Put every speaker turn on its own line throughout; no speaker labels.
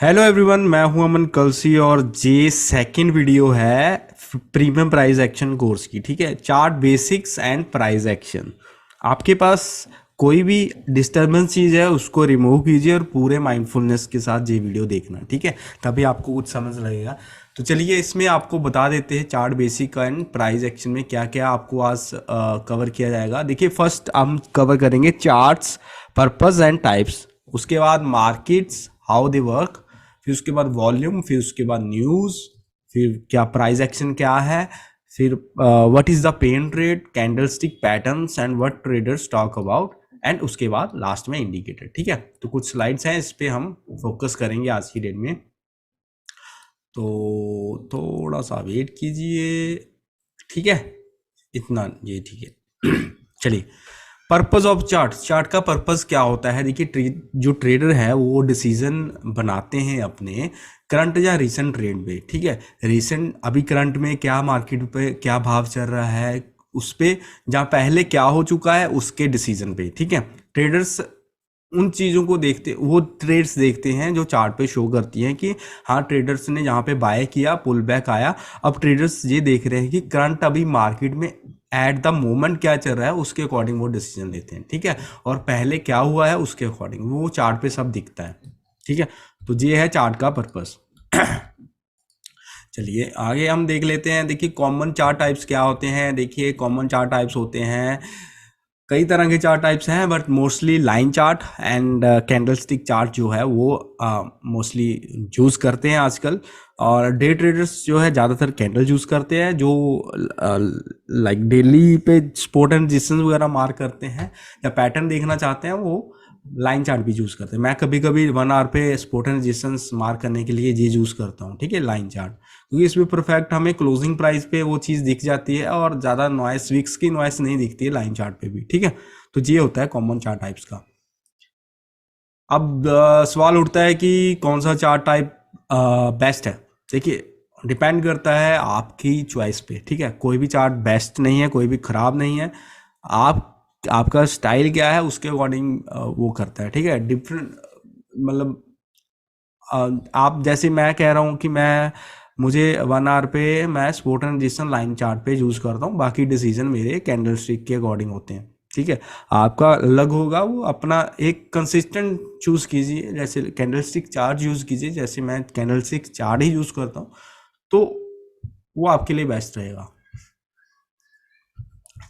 Hello everyone, मैं हूं अमन कलसी और ये सेकंड वीडियो है प्रीमियम प्राइस एक्शन कोर्स की। ठीक है, chart basics and price action. आपके पास कोई भी डिस्टरबेंस चीज़ है उसको रिमूव कीजिए और पूरे माइंडफुलनेस के साथ ये वीडियो देखना। ठीक है, तभी आपको कुछ समझ लगेगा। तो चलिए इसमें आपको बता देते हैं chart basic and price action में क्या क्या आपको आज कवर किया जाएगा। देखिए, फर्स्ट हम कवर करेंगे चार्ट्स, पर्पस एंड टाइप्स, उसके बाद मार्केट्स, हाउ दे वर्क, फिर उसके बाद वॉल्यूम, फिर उसके बाद न्यूज, फिर क्या प्राइस एक्शन क्या है, फिर what is the pain trade, candlestick patterns and what traders talk about, and उसके बाद लास्ट में इंडिकेटर। ठीक है, तो कुछ स्लाइड्स हैं, इस पे हम फोकस करेंगे आज की डेट में। तो थोड़ा सा वेट कीजिए। ठीक है, इतना ये ठीक है। चलिए, पर्पस ऑफ चार्ट। चार्ट का पर्पस क्या होता है? देखिए, जो ट्रेडर है वो डिसीजन बनाते हैं अपने करंट या रीसेंट ट्रेड पे। ठीक है, रीसेंट अभी करंट में क्या मार्केट पे क्या भाव चल रहा है उस पे, जहाँ पहले क्या हो चुका है उसके डिसीजन पे। ठीक है, ट्रेडर्स उन चीज़ों को देखते, वो ट्रेड्स देखते हैं जो चार्ट पे शो करती हैं कि हाँ, ट्रेडर्स ने जहाँ पे बाय किया, पुल बैक आया। अब ट्रेडर्स ये देख रहे हैं कि करंट अभी मार्केट में एट द मोमेंट क्या चल रहा है, उसके अकॉर्डिंग वो डिसीजन लेते हैं। ठीक है, और पहले क्या हुआ है उसके अकॉर्डिंग वो चार्ट पे सब दिखता है। ठीक है, तो ये है चार्ट का पर्पस। चलिए आगे हम देख लेते हैं। देखिए, कॉमन चार्ट टाइप्स क्या होते हैं। देखिए, कॉमन चार्ट टाइप्स होते हैं, कई तरह के चार्ट टाइप्स हैं, but mostly line chart and candlestick chart जो है वो मोस्टली यूज़ करते हैं आजकल। और डे ट्रेडर्स जो है ज़्यादातर कैंडल यूज़ करते हैं, जो लाइक डेली पे स्पॉट एंड रेजिस्टेंस वगैरह मार्क करते हैं या पैटर्न देखना चाहते हैं, वो लाइन चार्ट भी यूज़ करते हैं। मैं कभी कभी 1 आवर पे स्पॉट एंड रेजिस्टेंस मार्क करने के लिए ये यूज़ करता हूँ। ठीक है, लाइन चार्ट, क्योंकि इसमें परफेक्ट हमें क्लोजिंग प्राइस पे वो चीज़ दिख जाती है और ज़्यादा नॉइस, विक्स की नॉइस नहीं दिखती है लाइन चार्ट पे भी। ठीक है, तो ये होता है कॉमन चार्ट टाइप्स का। अब सवाल उठता है कि कौन सा चार्ट टाइप बेस्ट है। देखिए, डिपेंड करता है आपकी चॉइस पे। ठीक है, कोई भी चार्ट बेस्ट नहीं है, कोई भी ख़राब नहीं है। आप आपका स्टाइल क्या है उसके अकॉर्डिंग वो करता है। ठीक है, डिफरेंट मतलब आप जैसे मैं कह रहा हूँ कि मुझे 1 आवर पे मैं spot and resistance line chart पे यूज़ करता हूँ, बाकी डिसीजन मेरे कैंडल स्टिक के अकॉर्डिंग होते हैं। ठीक है, आपका अलग होगा, वो अपना एक कंसिस्टेंट चूज़ कीजिए। जैसे कैंडल स्टिक चार्ट यूज़ कीजिए, जैसे मैं कैंडल स्टिक चार्ट ही यूज़ करता हूँ, तो वो आपके लिए बेस्ट रहेगा।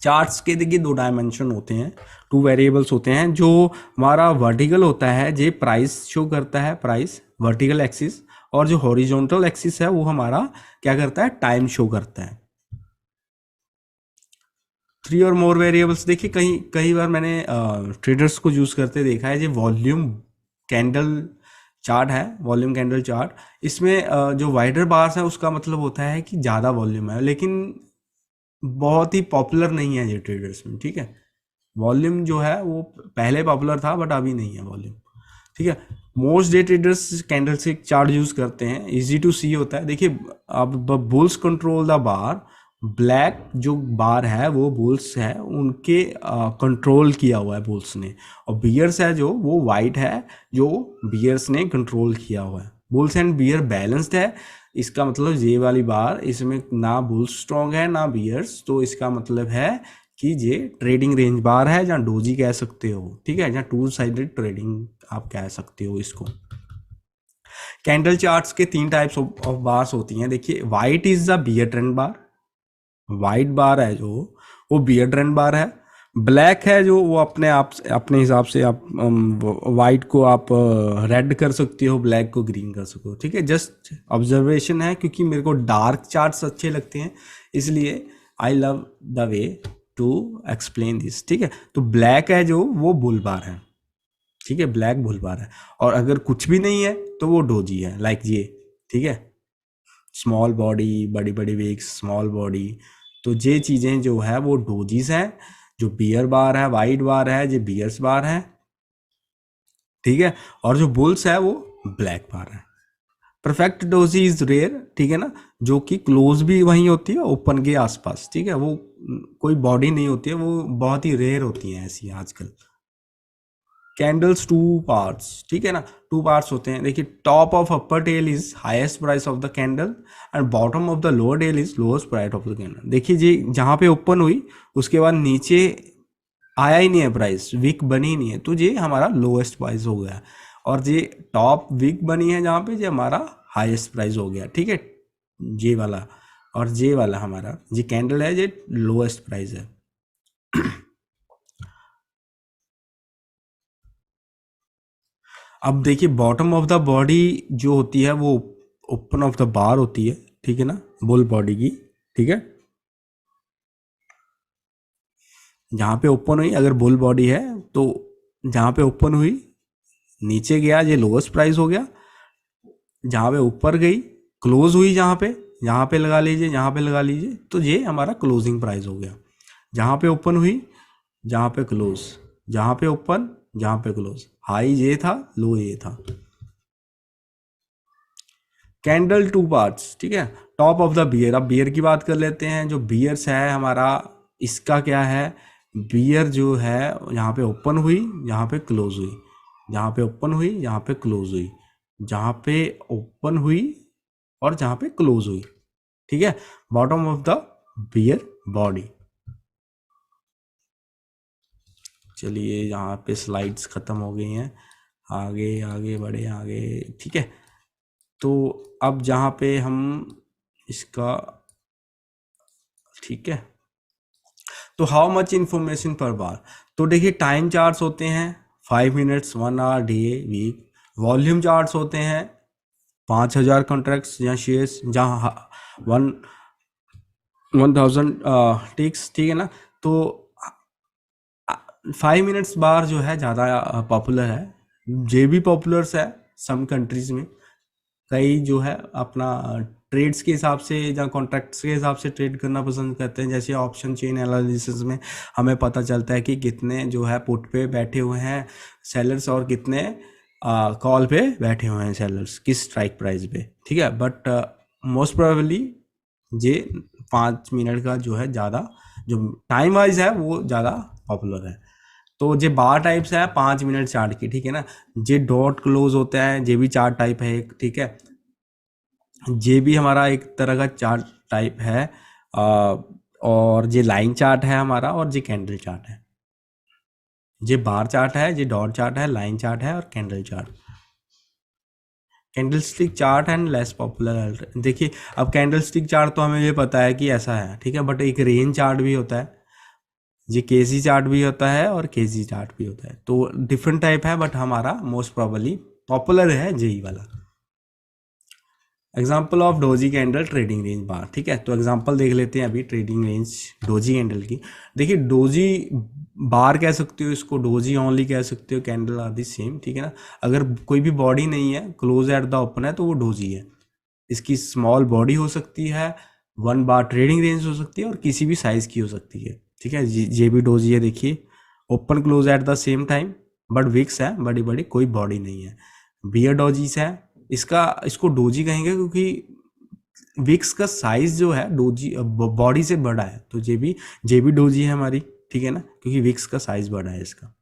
चार्ट्स के देखिए 2 डायमेंशन होते हैं, 2 वेरिएबल्स होते हैं। जो हमारा वर्टिकल होता है ये प्राइस शो करता है, प्राइस वर्टिकल एक्सिस, और जो हॉरिजॉन्टल एक्सिस है वो हमारा क्या करता है, टाइम शो करता है। 3 और मोर वेरिएबल्स, देखिए कई कई बार मैंने ट्रेडर्स को यूज़ करते देखा है। ये वॉल्यूम कैंडल चार्ट है, वॉल्यूम कैंडल चार्ट। इसमें जो वाइडर बार्स है उसका मतलब होता है कि ज़्यादा वॉल्यूम है, लेकिन बहुत ही पॉपुलर नहीं है ये ट्रेडर्स में। ठीक है, वॉल्यूम जो है वो पहले पॉपुलर था बट अभी नहीं है वॉल्यूम। ठीक है, मोस्ट डे ट्रेडर्स कैंडल से चार्ट यूज करते हैं, इजी टू सी होता है। देखिए, अब bulls control the bar, black जो बार है वो बुल्स है, उनके कंट्रोल किया हुआ है बुल्स ने, और बियर्स है जो वो वाइट है, जो बियर्स ने कंट्रोल किया हुआ है। बुल्स एंड बियर बैलेंस्ड है, इसका मतलब ये वाली बार इसमें ना बुल्स स्ट्रॉन्ग है ना बियर्स, तो इसका मतलब है कि ये ट्रेडिंग रेंज बार है, जहाँ डोजी कह सकते हो। ठीक है, जहाँ टू साइडेड ट्रेडिंग आप कह सकते हो इसको। कैंडल चार्ट्स के 3 टाइप्स ऑफ बार्स होती हैं। देखिए, white is the bear trend bar, white bar है जो वो बियर ट्रेंड बार है। ब्लैक है जो वो अपने आप अपने हिसाब से आप वाइट को आप रेड कर सकते हो, ब्लैक को ग्रीन कर सकते हो। ठीक है, जस्ट ऑब्जर्वेशन है, क्योंकि मेरे को डार्क चार्ट्स अच्छे लगते हैं, इसलिए I love the way to explain this. ठीक है, तो ब्लैक है जो वो बुल बार है। ठीक है, ब्लैक बुल बार है, और अगर कुछ भी नहीं है तो वो डोजी है, लाइक ये। ठीक है, स्मॉल बॉडी, बड़ी बड़ी वेक्स, स्मॉल बॉडी, तो ये चीज़ें जो है वो डोजीज हैं। जो बियर बार है, वाइट बार है, ये बियर्स बार है। ठीक है, और जो बुल्स है वो ब्लैक बार है। Perfect doji is rare. ठीक है ना, जो कि क्लोज भी वहीं होती है, ओपन के आसपास। ठीक है, वो कोई बॉडी नहीं होती है, वो बहुत ही रेयर होती है ऐसी आजकल। कैंडल्स टू पार्ट्स, ठीक है ना, टू पार्ट्स होते हैं। देखिए top of upper tail is highest price of the candle and bottom of the lower tail is lowest price of the candle. देखिए जी जहाँ पे ओपन हुई उसके बाद नीचे आया ही नहीं है प्राइस, वीक बनी ही नहीं है, तो ये हमारा लोएस्ट प्राइस हो गया। और ये टॉप वीक बनी है जहाँ पे ये हमारा हाईएस्ट प्राइस हो गया, ठीक है, ये वाला। और ये वाला हमारा ये कैंडल है, ये लोएस्ट प्राइस है। अब देखिए बॉटम ऑफ द बॉडी जो होती है वो ओपन ऑफ द बार होती है, ठीक है ना, बुल बॉडी की, ठीक है। जहाँ पे ओपन हुई अगर बुल बॉडी है तो जहाँ पे ओपन हुई नीचे गया ये लोएस्ट प्राइस हो गया, जहाँ पे ऊपर गई क्लोज हुई जहाँ पे लगा लीजिए, जहाँ पे लगा लीजिए, तो ये हमारा क्लोजिंग प्राइस हो गया। जहाँ पे ओपन हुई, जहाँ पे क्लोज, जहाँ पे ओपन, जहाँ पे क्लोज, हाई ये था, लो ये था। कैंडल टू पार्ट्स, ठीक है। टॉप ऑफ द बियर, अब बियर की बात कर लेते हैं। जो बियर्स है हमारा, इसका क्या है, बियर जो है यहाँ पे ओपन हुई, यहाँ पे क्लोज हुई, जहाँ पे ओपन हुई, यहाँ पे क्लोज हुई, जहाँ पे ओपन हुई और जहाँ पे क्लोज हुई, ठीक है। Bottom of the bear body. चलिए यहाँ पे स्लाइड्स खत्म हो गई हैं, आगे आगे बढ़े आगे, ठीक है। तो अब जहाँ पे हम इसका, ठीक है, तो हाउ मच इंफॉर्मेशन पर बार, तो देखिए टाइम चार्ट्स होते हैं 5 minutes, 1 hour, day, week. Volume charts होते हैं 5,000 कॉन्ट्रैक्ट्स या शेयर्स, जहाँ 1,000 टिक्स, ठीक है ना। तो 5 मिनट्स बार जो है ज़्यादा पॉपुलर है, जे भी पॉपुलर्स है सम कंट्रीज में। कई जो है अपना ट्रेड्स के हिसाब से या कॉन्ट्रैक्ट्स के हिसाब से ट्रेड करना पसंद करते हैं। जैसे ऑप्शन चेन एनालिसिस में हमें पता चलता है कि कितने जो है पुट पे बैठे हुए हैं सेलर्स और कितने कॉल पे बैठे हुए हैं सेलर्स, किस स्ट्राइक प्राइस पे, ठीक है। बट मोस्ट प्रोबेबली ये 5 मिनट का जो है ज़्यादा, जो टाइम वाइज है वो ज़्यादा पॉपुलर है। तो जे बार टाइप्स है 5 मिनट चार्ट की, ठीक है ना। जे डॉट क्लोज होता है, जे भी चार्ट टाइप है एक, ठीक है। जे भी हमारा एक तरह का चार्ट टाइप है, और जे लाइन चार्ट है हमारा, और जे कैंडल चार्ट है। जे बार चार्ट है, जे डॉट चार्ट है, लाइन चार्ट है, और candle chart. Candle stick chart and less popular. देखिए अब कैंडल स्टिक चार्ट तो हमें ये पता है कि ऐसा है, ठीक है, बट एक रेंज चार्ट भी होता है, ये केजी चार्ट भी होता है और केजी चार्ट भी होता है, तो डिफरेंट टाइप है, बट हमारा मोस्ट प्रोबेबली पॉपुलर है जेई वाला। Example of doji candle trading range bar, ठीक है। तो एग्जाम्पल देख लेते हैं अभी ट्रेडिंग रेंज डोजी कैंडल की। देखिए डोजी बार कह सकते हो इसको, डोजी ओनली कह सकते हो, कैंडल आर दी सेम, ठीक है ना। अगर कोई भी बॉडी नहीं है, क्लोज एट द ओपन है, तो वो डोजी है। इसकी स्मॉल बॉडी हो सकती है, 1 बार ट्रेडिंग रेंज हो सकती है, और किसी भी साइज की हो सकती है, ठीक है। ये भी डोजी है, देखिए open close at the same time, but wicks है बड़ी बड़ी, कोई बॉडी नहीं है। बियर डोजीज है, इसको डोजी कहेंगे क्योंकि विक्स का साइज जो है डोजी बॉडी से बड़ा है, तो जे भी डोजी है हमारी, ठीक है ना, क्योंकि विक्स का साइज बड़ा है इसका।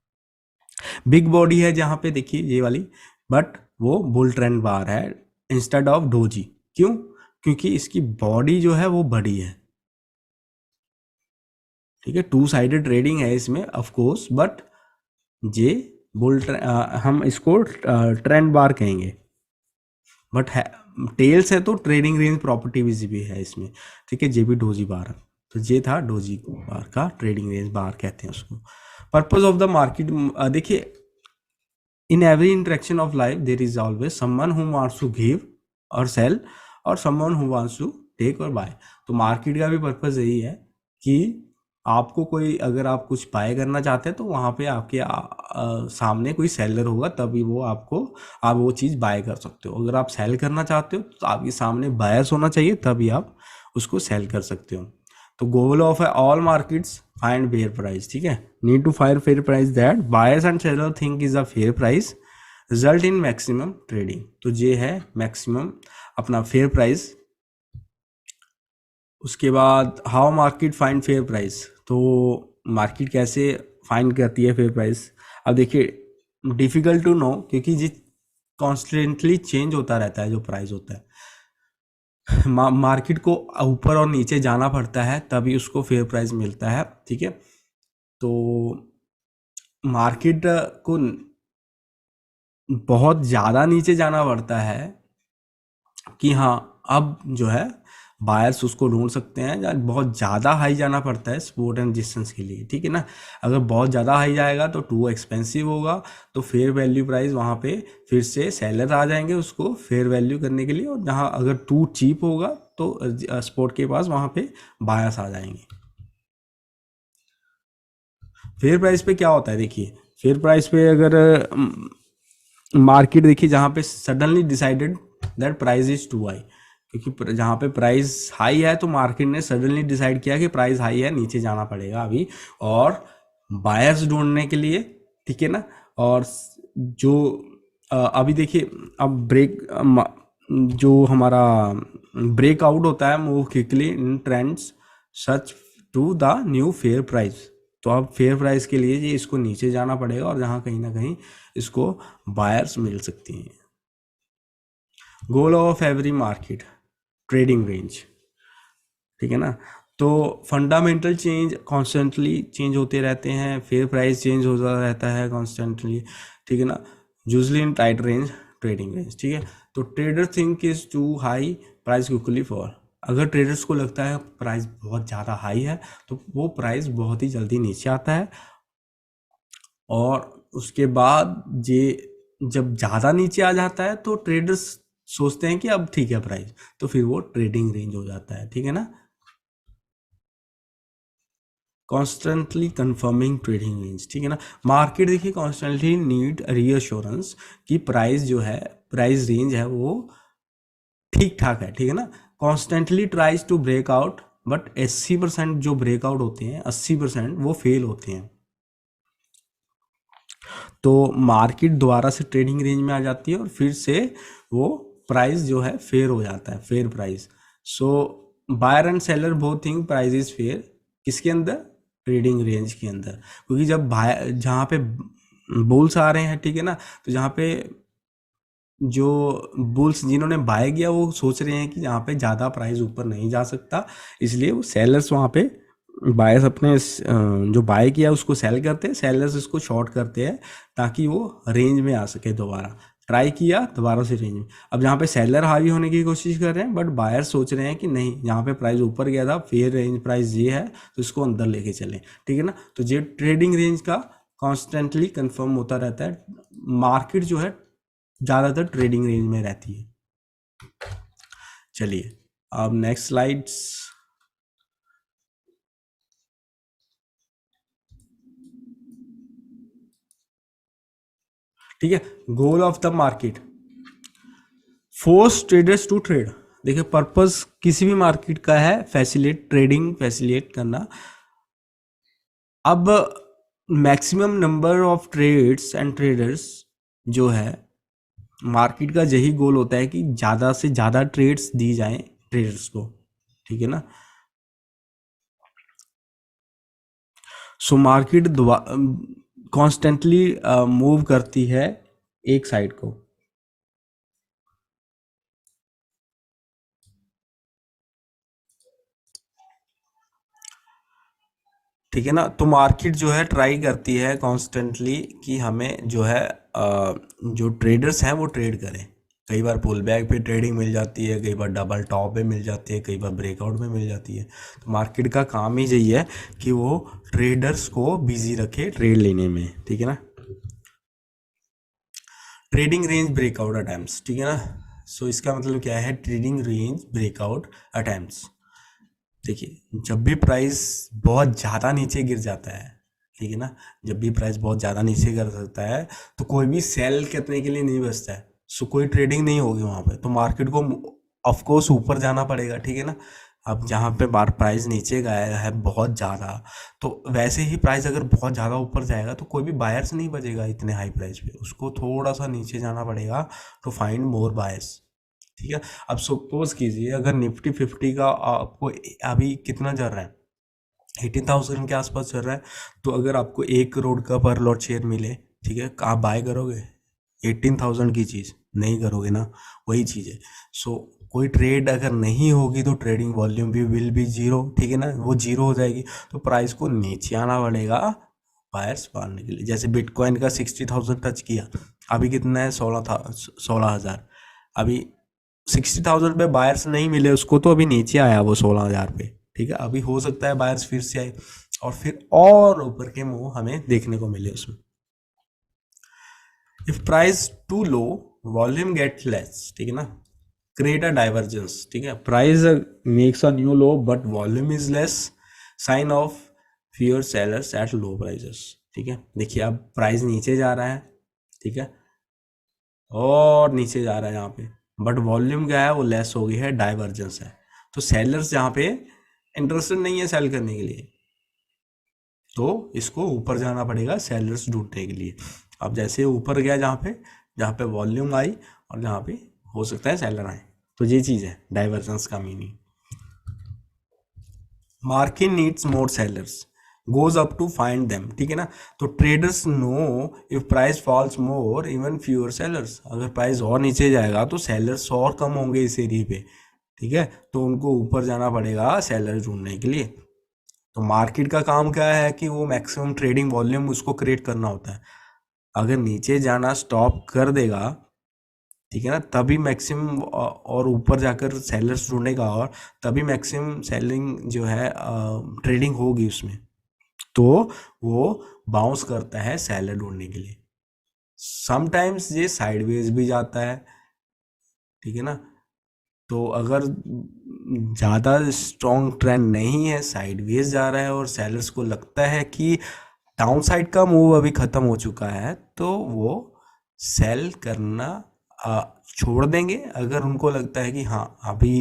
बिग बॉडी है जहाँ पे देखिए ये वाली, बट वो बुल ट्रेंड बार है इंस्टेड ऑफ डोजी। क्यों? क्योंकि इसकी बॉडी जो है वो बड़ी है, ठीक है। 2 साइडेड ट्रेडिंग है इसमें ऑफ कोर्स, बट ये हम इसको ट्रेंड बार कहेंगे, बट है टेल्स है तो ट्रेडिंग रेंज प्रॉपर्टी भी है इसमें, ठीक है। जेबी डोजी बार, तो ये था डोजी बार का ट्रेडिंग रेंज बार कहते हैं उसको। पर्पज ऑफ द मार्केट, देखिए in every interaction of life there is always someone who wants to give or sell, और someone who wants to take or buy. तो मार्केट का भी पर्पज यही है कि आपको कोई, अगर आप कुछ बाय करना चाहते हैं तो वहाँ पे आपके सामने कोई सेलर होगा, तभी वो आप वो चीज़ बाय कर सकते हो। अगर आप सेल करना चाहते हो तो आपके सामने बायर्स होना चाहिए, तभी आप उसको सेल कर सकते हो। तो goal of all markets find fair price, ठीक है। Need to find fair price that buyers and seller think is a fair price result in maximum trading. तो ये है मैक्सिमम अपना फेयर प्राइस। उसके बाद how market find fair price, तो market कैसे फाइंड करती है फेयर प्राइस। अब देखिए डिफिकल्ट टू नो, क्योंकि जी कॉन्स्टेंटली चेंज होता रहता है जो प्राइस होता है। मार्केट को ऊपर और नीचे जाना पड़ता है तभी उसको फेयर प्राइस मिलता है, ठीक है। तो मार्केट को बहुत ज़्यादा नीचे जाना पड़ता है कि हाँ, अब जो है बायर्स उसको ढूंढ सकते हैं, या बहुत ज़्यादा हाई जाना पड़ता है सपोर्ट एंड रेजिस्टेंस के लिए, ठीक है ना। अगर बहुत ज़्यादा हाई जाएगा तो टू एक्सपेंसिव होगा, तो फेयर वैल्यू प्राइस वहाँ पे फिर से सेलर आ जाएंगे उसको फेयर वैल्यू करने के लिए, और जहाँ अगर टू चीप होगा तो स्पॉट के पास वहाँ पे बायर्स आ जाएंगे। फेयर प्राइस पे क्या होता है, देखिए फेयर प्राइस पे अगर मार्केट देखिए जहाँ पे suddenly decided that price is too high, क्योंकि जहाँ पे प्राइस हाई है तो मार्केट ने सडनली डिसाइड किया कि प्राइस हाई है, नीचे जाना पड़ेगा अभी और बायर्स ढूंढने के लिए, ठीक है ना। और जो अभी देखिए अब जो हमारा ब्रेकआउट होता है move quickly in trends such to the new fair price, तो अब फेयर प्राइस के लिए ये इसको नीचे जाना पड़ेगा और जहाँ कहीं ना कहीं इसको बायर्स मिल सकती हैं। Goal of every market trading range, ठीक है ना। तो फंडामेंटल चेंज कॉन्स्टेंटली चेंज होते रहते हैं, फेयर प्राइस चेंज होता रहता है कॉन्स्टेंटली, ठीक है ना। Usually in tight range trading range, ठीक है। तो trader think is too high price quickly fall, अगर ट्रेडर्स को लगता है प्राइस बहुत ज़्यादा हाई है तो वो प्राइस बहुत ही जल्दी नीचे आता है, और उसके बाद ये जब ज़्यादा नीचे आ जाता है तो ट्रेडर्स सोचते हैं कि अब ठीक है प्राइस, तो फिर वो ट्रेडिंग रेंज हो जाता है, ठीक है ना। कॉन्स्टेंटली कंफर्मिंग ट्रेडिंग रेंज, ठीक है ना। मार्केट देखिए कॉन्स्टेंटली नीड रीअश्योरेंस कि प्राइस जो है, प्राइस रेंज है वो ठीक ठाक है, ठीक है ना। Constantly tries to break out, but 80% जो ब्रेकआउट होते हैं 80% वो फेल होते हैं। तो मार्केट दोबारा से ट्रेडिंग रेंज में आ जाती है और फिर से वो प्राइस जो है फेयर हो जाता है, fair price. So buyer and seller both think price is fair, किसके अंदर, ट्रेडिंग रेंज के अंदर, क्योंकि जब जहाँ पे बुल्स आ रहे हैं, ठीक है ना, तो जहाँ पे जो बुल्स जिन्होंने बाय किया वो सोच रहे हैं कि यहाँ पे ज़्यादा प्राइस ऊपर नहीं जा सकता, इसलिए वो सेलर्स वहाँ पे बायर्स अपने जो बाय किया उसको सेल करते हैं, सेलर्स इसको शॉर्ट करते हैं ताकि वो रेंज में आ सके, दोबारा ट्राई किया दोबारा से रेंज में। अब जहाँ पे सेलर हावी होने की कोशिश कर रहे हैं, बट बायर सोच रहे हैं कि नहीं, यहाँ पे प्राइस ऊपर गया था, फेयर रेंज प्राइस ये है तो इसको अंदर लेके चलें, ठीक है ना। तो ये ट्रेडिंग रेंज का कॉन्स्टेंटली कंफर्म होता रहता है, मार्केट जो है ज़्यादातर ट्रेडिंग रेंज में रहती है। चलिए अब नेक्स्ट स्लाइड्स, ठीक है। Goal of the market forces traders to trade, देखिए पर्पस किसी भी मार्केट का है फैसिलिटेट ट्रेडिंग, फैसिलिटेट करना। अब maximum number of trades and traders जो है, मार्केट का यही गोल होता है कि ज़्यादा से ज़्यादा ट्रेड्स दी जाएं ट्रेडर्स को, ठीक है ना। सो मार्केट कॉन्स्टेंटली मूव करती है एक साइड को, ठीक है ना। तो मार्केट जो है ट्राई करती है कॉन्स्टेंटली कि हमें जो है जो ट्रेडर्स हैं वो ट्रेड करें। कई बार पुल बैक पे ट्रेडिंग मिल जाती है, कई बार डबल टॉप पे मिल जाती है, कई बार ब्रेकआउट में मिल जाती है। तो मार्केट का काम ही यही है कि वो ट्रेडर्स को बिजी रखे ट्रेड लेने में, ठीक है ना। ट्रेडिंग रेंज ब्रेकआउट अटैम्प्ट्स, ठीक है ना। सो इसका मतलब क्या है, ट्रेडिंग रेंज ब्रेकआउट अटैम्प्ट्स। देखिए जब भी प्राइस बहुत ज़्यादा नीचे गिर जाता है, ठीक है ना, जब भी प्राइस बहुत ज़्यादा नीचे गिर सकता है तो कोई भी सेल करने के लिए नहीं बचता है, सो कोई ट्रेडिंग नहीं होगी वहाँ पे, तो मार्केट को ऑफ कोर्स ऊपर जाना पड़ेगा, ठीक है ना। अब जहाँ पे बार प्राइस नीचे गया है बहुत ज़्यादा, तो वैसे ही प्राइस अगर बहुत ज़्यादा ऊपर जाएगा तो कोई भी बायर्स नहीं बचेगा इतने हाई प्राइस पे, उसको थोड़ा सा नीचे जाना पड़ेगा टू फाइंड मोर बायर्स, ठीक है। अब सपोज कीजिए अगर निफ्टी 50 का आपको अभी कितना चल रहा है, 18,000 के आसपास चल रहा है, तो अगर आपको 1 करोड़ का पर लॉट शेयर मिले, ठीक है, आप बाय करोगे 18,000 की चीज़? नहीं करोगे ना, वही चीज़ है। सो कोई ट्रेड अगर नहीं होगी तो ट्रेडिंग वॉल्यूम भी विल बी जीरो, ठीक है ना, वो जीरो हो जाएगी, तो प्राइस को नीचे आना पड़ेगा बायर्स मारने के लिए। जैसे बिटकॉइन का 60,000 टच किया, अभी कितना है, 16,000। अभी 60,000 पे बायर्स नहीं मिले उसको, तो अभी नीचे आया वो 16,000 पे, ठीक है। अभी हो सकता है बायर्स फिर से आए और फिर और ऊपर के मूव हमें देखने को मिले उसमें। If price too low volume get less, ठीक है ना, क्रिएट अ डाइवर्जेंस, ठीक है, price makes a new low but volume is less, sign of fewer sellers at low prices, ठीक है। देखिए अब प्राइस नीचे जा रहा है, ठीक है, और नीचे जा रहा है यहाँ पे, बट वॉल्यूम क्या है, वो लेस हो गई है, डाइवर्जेंस है। तो सेलर्स यहाँ पे इंटरेस्टेड नहीं है सेल करने के लिए, तो इसको ऊपर जाना पड़ेगा सेलर्स ढूंढने के लिए। अब जैसे ऊपर गया जहाँ पे वॉल्यूम आई और जहाँ पे हो सकता है सेलर आए, तो ये चीज़ है डाइवर्जेंस का meaning. Market needs more sellers, goes up to find them, ठीक है ना। तो traders know if price falls more even fewer sellers, अगर प्राइस और नीचे जाएगा तो सेलर्स और कम होंगे इस एरिया पे, ठीक है, तो उनको ऊपर जाना पड़ेगा सेलर ढूंढने के लिए। तो मार्केट का काम क्या है कि वो मैक्सिमम ट्रेडिंग वॉल्यूम उसको क्रिएट करना होता है। अगर नीचे जाना स्टॉप कर देगा, ठीक है ना, तभी मैक्सिमम और ऊपर जाकर सेलर्स ढूंढेगा और तभी मैक्सिमम सेलिंग जो है ट्रेडिंग होगी उसमें, तो वो बाउंस करता है सेलर ढूंढने के लिए। समटाइम्स ये साइडवेज भी जाता है, ठीक है ना। तो अगर ज़्यादा स्ट्रॉन्ग ट्रेंड नहीं है, साइडवेज जा रहा है और सेलर्स को लगता है कि डाउन साइड का मूव अभी ख़त्म हो चुका है, तो वो सेल करना छोड़ देंगे। अगर उनको लगता है कि हाँ अभी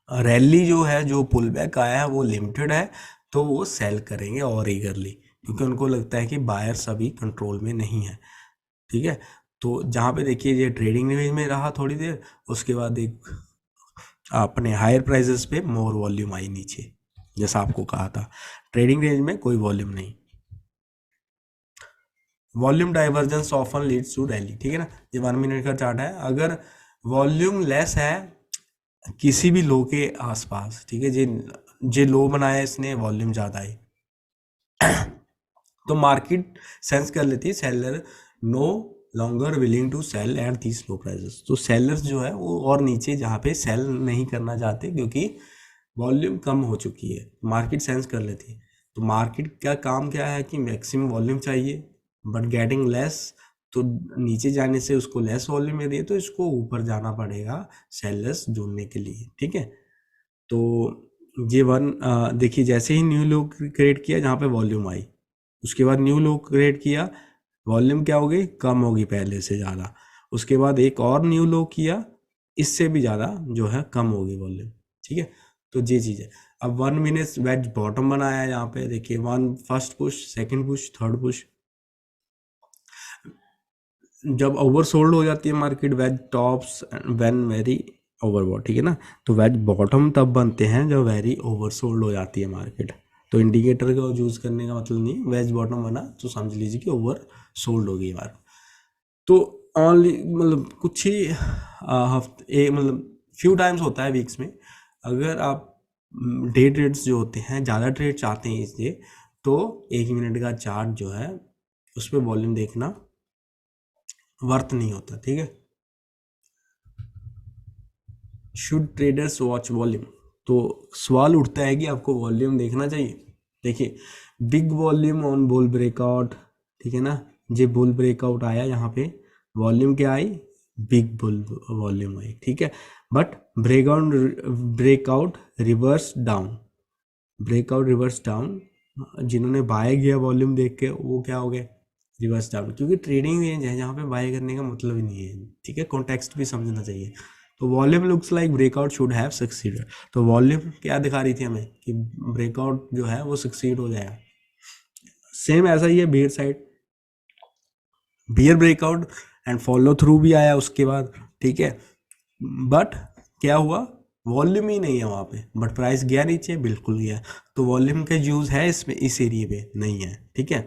रैली जो है, जो पुल बैक आया है वो लिमिटेड है, तो वो सेल करेंगे और ईगरली, क्योंकि उनको लगता है कि बायर्स अभी कंट्रोल में नहीं है, ठीक है। तो जहाँ पे देखिए ये ट्रेडिंग रेंज में रहा थोड़ी देर, उसके बाद एक अपने हायर प्राइसेस पे मोर वॉल्यूम आई नीचे, जैसा आपको कहा था ट्रेडिंग रेंज में कोई वॉल्यूम नहीं। Volume divergence often leads to rally, ठीक है ना, ये 1 मिनट का चार्ट है। अगर वॉल्यूम लेस है किसी भी लो के आसपास, ठीक है, जे लो बनाया इसने, वॉल्यूम ज़्यादा है, तो मार्केट सेंस कर लेती है seller no longer willing to sell at these low prices. तो सेलर्स जो है वो और नीचे जहाँ पे सेल नहीं करना चाहते, क्योंकि वॉल्यूम कम हो चुकी है, मार्केट सेंस कर लेती है। तो मार्केट का काम क्या है कि मैक्सिमम वॉल्यूम चाहिए बट गेटिंग लेस, तो नीचे जाने से उसको लेस वॉल्यूम मिल रही है, तो इसको ऊपर जाना पड़ेगा सेलर्स ढूंढने के लिए, ठीक है। तो ये देखिए जैसे ही न्यू लो क्रिएट किया जहाँ पे वॉल्यूम आई, उसके बाद न्यू लो क्रिएट किया, वॉल्यूम क्या हो गई, कम होगी पहले से ज़्यादा। उसके बाद एक और न्यू लो किया, इससे भी ज़्यादा जो है कम होगी वॉल्यूम, ठीक है। तो ये चीज़ है। अब 1 मिनट वेज बॉटम बनाया है यहाँ पे, देखिए one first push, second push, third push. जब ओवर सोल्ड हो जाती है market, wedge tops when very overbought, ठीक है ना। तो वेज बॉटम तब बनते हैं जब वेरी ओवर सोल्ड हो जाती है मार्केट। तो इंडिकेटर का यूज़ करने का मतलब नहीं, वेज बॉटम बना तो समझ लीजिए कि ओवर सोल्ड हो गई मार्केट। तो ऑनली मतलब कुछ ही हफ्ते मतलब फ्यू टाइम्स होता है वीक्स में, अगर आप डे ट्रेड्स जो होते हैं ज़्यादा ट्रेड चाहते हैं इसलिए, तो 1 मिनट का चार्ट जो है उस पर वॉल्यूम देखना वर्थ नहीं होता, ठीक है। शुड ट्रेडर्स वॉच वॉल्यूम, तो सवाल उठता है कि आपको वॉल्यूम देखना चाहिए। देखिए big volume on bull breakout, ठीक है ना, ये बुल ब्रेकआउट आया, यहाँ पे वॉल्यूम क्या आई, बिग बुल वॉल्यूम आई, ठीक है। But breakout reverse down, breakout reverse down, जिन्होंने बाय किया वॉल्यूम देख के वो क्या हो गए, रिवर्स डाउन, क्योंकि ट्रेडिंग रेंज है जहाँ पे बाय करने का मतलब ही नहीं है, ठीक है, कॉन्टेक्स्ट भी समझना चाहिए। तो volume looks like breakout should have succeeded, तो वॉल्यूम क्या दिखा रही थी हमें कि ब्रेकआउट जो है वो सक्सीड हो जाएगा। सेम ऐसा ही है bear side, bear breakout and follow through भी आया उसके बाद, ठीक है, बट क्या हुआ, वॉल्यूम ही नहीं है वहाँ पे, बट प्राइस गया नीचे, बिल्कुल गया। तो वॉल्यूम का यूज़ है इसमें, इस एरिया पे नहीं है, ठीक है।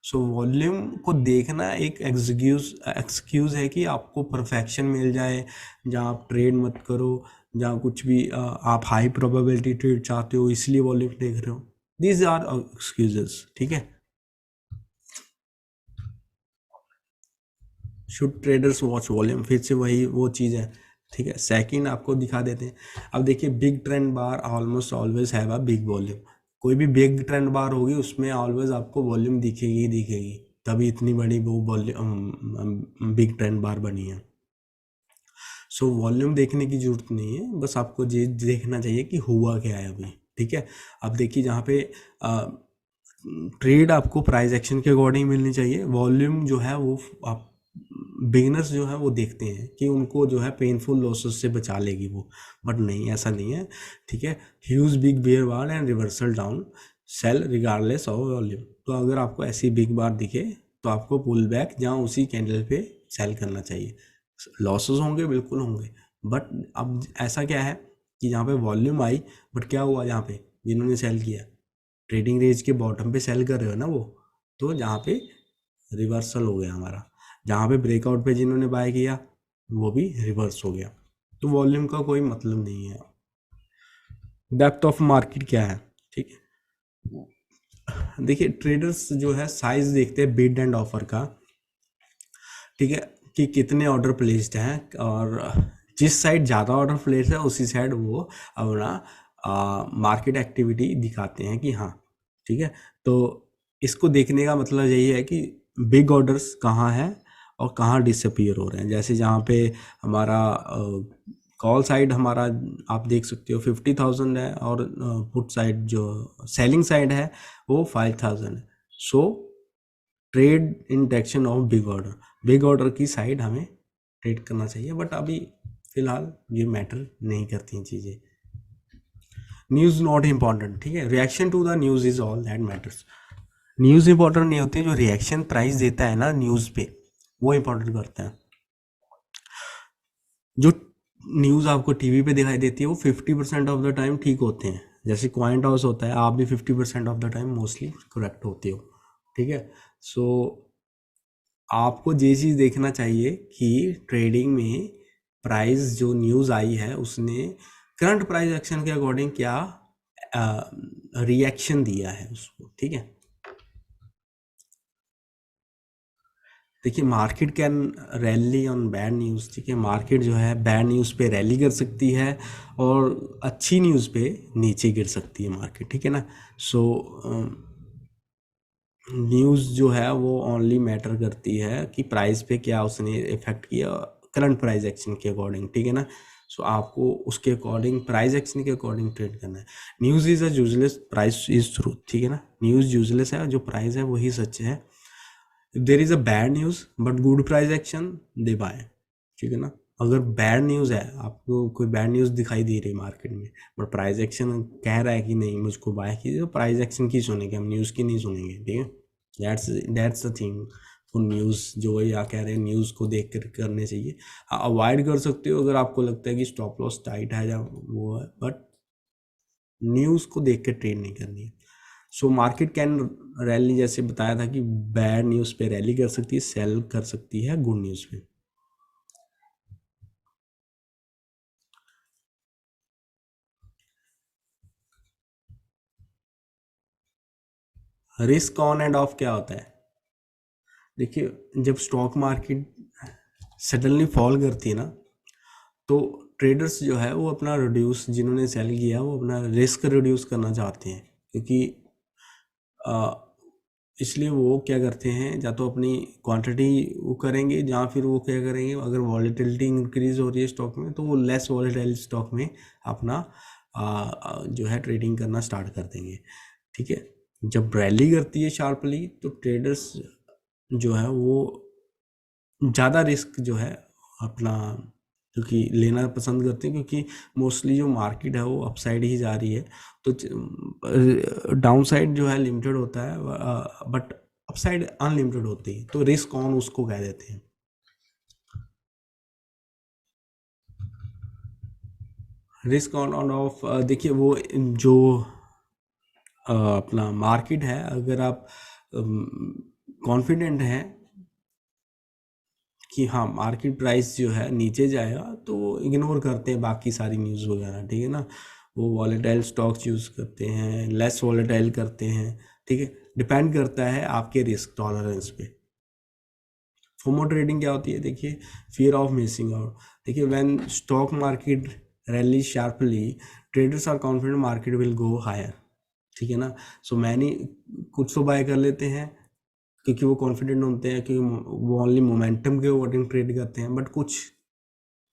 सो वॉल्यूम को देखना एक एक्सक्यूज है कि आपको परफेक्शन मिल जाए, जहाँ आप ट्रेड मत करो, जहाँ कुछ भी आप हाई प्रोबेबिलिटी ट्रेड चाहते हो इसलिए वॉल्यूम देख रहे हो। दीज आर एक्सक्यूजेस, ठीक है। शुड ट्रेडर्स वॉच वॉल्यूम, फिर से वही वो चीज़ है, ठीक है। सेकंड आपको दिखा देते हैं। अब देखिए big trend bar almost always have a big volume. कोई भी बिग ट्रेंड बार होगी उसमें ऑलवेज आपको वॉल्यूम दिखेगी ही दिखेगी, तभी इतनी बड़ी वो वॉल्यूम बिग ट्रेंड बार बनी है। सो वॉल्यूम देखने की जरूरत नहीं है, बस आपको ये देखना चाहिए कि हुआ क्या है अभी, ठीक है। अब देखिए जहाँ पे ट्रेड आपको प्राइस एक्शन के अकॉर्डिंग मिलनी चाहिए, वॉल्यूम जो है वो आप बिगिनर्स जो है वो देखते हैं कि उनको जो है पेनफुल लॉसेस से बचा लेगी वो, बट नहीं, ऐसा नहीं है, ठीक है। Huge big bear bar and reversal down, sell regardless of volume. तो अगर आपको ऐसी बिग बार दिखे तो आपको पुल बैक जहाँ उसी कैंडल पे सेल करना चाहिए। लॉसेस होंगे, बिल्कुल होंगे, बट अब ऐसा क्या है कि यहाँ पे वॉल्यूम आई, बट क्या हुआ यहाँ पे जिन्होंने सेल किया, ट्रेडिंग रेंज के बॉटम पे सेल कर रहे हो ना वो, तो जहाँ पे रिवर्सल हो गया हमारा, जहाँ पे ब्रेकआउट पे जिन्होंने बाय किया वो भी रिवर्स हो गया। तो वॉल्यूम का कोई मतलब नहीं है। डेप्थ ऑफ मार्केट क्या है, ठीक है। देखिए ट्रेडर्स जो है साइज देखते हैं बिड एंड ऑफर का, ठीक है, कि कितने ऑर्डर प्लेस्ड हैं, और जिस साइड ज़्यादा ऑर्डर प्लेस है उसी साइड वो अपना मार्केट एक्टिविटी दिखाते हैं कि हाँ, ठीक है। तो इसको देखने का मतलब यही है कि बिग ऑर्डर्स कहाँ हैं और कहाँ डिसअपीयर हो रहे हैं। जैसे जहाँ पे हमारा कॉल साइड हमारा आप देख सकते हो 50,000 है, और पुट साइड जो सेलिंग साइड है वो 5,000 है। So trade in direction of big order, big order की साइड हमें ट्रेड करना चाहिए, बट अभी फिलहाल ये मैटर नहीं करती चीज़ें। न्यूज़ नॉट इम्पॉर्टेंट, ठीक है। Reaction to the news is all that matters. News important नहीं होती, जो रिएक्शन प्राइस देता है ना न्यूज़ पे वो इंपॉर्टेंट करता है। जो न्यूज़ आपको टीवी पे दिखाई देती है वो 50% ऑफ द टाइम ठीक होते हैं, जैसे क्वाइंट हाउस होता है, आप भी 50% of the time mostly correct होते हो, ठीक है। सो आपको ये चीज़ देखना चाहिए कि ट्रेडिंग में प्राइस जो न्यूज़ आई है उसने करंट प्राइस एक्शन के अकॉर्डिंग क्या रिएक्शन दिया है उसको, ठीक है। देखिए market can rally on bad news, ठीक है। मार्केट जो है बैड न्यूज़ पे रैली कर सकती है और अच्छी न्यूज़ पे नीचे गिर सकती है मार्केट, ठीक है ना। सो न्यूज़ जो है वो ओनली मैटर करती है कि प्राइस पे क्या उसने इफेक्ट किया करंट प्राइस एक्शन के अकॉर्डिंग, ठीक है ना। सो आपको उसके अकॉर्डिंग प्राइस एक्शन के अकॉर्डिंग ट्रेड करना है। News is a useless, price is truth, ठीक है ना। न्यूज़ यूजलेस है, जो प्राइस है वही सच है। There is a bad news but good price action, they buy, ठीक है ना। अगर बैड न्यूज़ है, आपको कोई बैड न्यूज़ दिखाई दे रही है मार्केट में, बट प्राइस एक्शन कह रहा है कि नहीं मुझको बाय कीजिए, तो प्राइस एक्शन की सुनेंगे हम, न्यूज़ की नहीं सुनेंगे, ठीक है। That's the thing for news, जो है या कह रहे हैं न्यूज़ को देख कर करने चाहिए। हाँ अवॉइड कर सकते हो अगर आपको लगता है कि स्टॉप लॉस टाइट है या वो है, बट न्यूज़ को देख कर ट्रेड नहीं करनी है। सो मार्केट कैन रैली, जैसे बताया था कि बैड न्यूज़ पे रैली कर सकती है, सेल कर सकती है गुड न्यूज़ पे। रिस्क ऑन एंड ऑफ क्या होता है, देखिए जब स्टॉक मार्केट सडनली फॉल करती है ना, तो ट्रेडर्स जो है वो अपना रिड्यूस, जिन्होंने सेल किया वो अपना रिस्क रिड्यूस करना चाहते हैं, क्योंकि इसलिए वो क्या करते हैं, या तो अपनी क्वांटिटी वो करेंगे, या फिर वो क्या करेंगे, अगर वॉलेटिलिटी इंक्रीज हो रही है स्टॉक में तो वो लेस वॉलेटाइल स्टॉक में अपना जो है ट्रेडिंग करना स्टार्ट कर देंगे, ठीक है। जब रैली करती है शार्पली तो ट्रेडर्स जो है वो ज़्यादा रिस्क जो है अपना, क्योंकि लेना पसंद करते हैं, क्योंकि मोस्टली जो मार्केट है वो अपसाइड ही जा रही है, तो डाउन साइड जो है लिमिटेड होता है, बट अपसाइड अनलिमिटेड होती है, तो रिस्क ऑन उसको कह देते हैं। रिस्क ऑन ऑन ऑफ, देखिए वो जो अपना मार्केट है, अगर आप कॉन्फिडेंट हैं कि हाँ मार्केट प्राइस जो है नीचे जाएगा, तो वो इग्नोर करते हैं बाकी सारी न्यूज़ वगैरह, ठीक है ना। वो वॉलेटाइल स्टॉक्स चूज़ करते हैं, लेस वॉलेटाइल करते हैं, ठीक है। डिपेंड करता है आपके रिस्क टॉलरेंस पे। फोमो ट्रेडिंग क्या होती है, देखिए, फियर ऑफ मिसिंग आउट। देखिए, when stock market rally sharply, traders are confident market will go higher, ठीक है ना। सो मैंने कुछ तो बाय कर लेते हैं क्योंकि वो कॉन्फिडेंट होते हैं, क्योंकि वो ओनली मोमेंटम के अकॉर्डिंग ट्रेड करते हैं। बट कुछ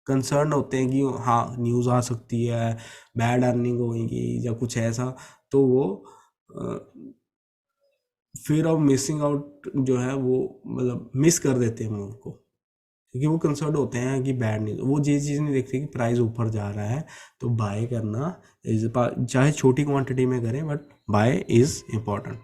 कंसर्न होते हैं कि हाँ न्यूज़ आ सकती है, बैड अर्निंग होगी या कुछ ऐसा, तो वो फियर ऑफ मिसिंग आउट जो है वो मतलब मिस कर देते हैं मूव को, क्योंकि वो कंसर्न होते हैं कि बैड न्यूज़, वो ये चीज़ नहीं देखते कि प्राइस ऊपर जा रहा है, तो बाय करना इज, चाहे छोटी क्वांटिटी में करें बट बाय इज इम्पॉर्टेंट,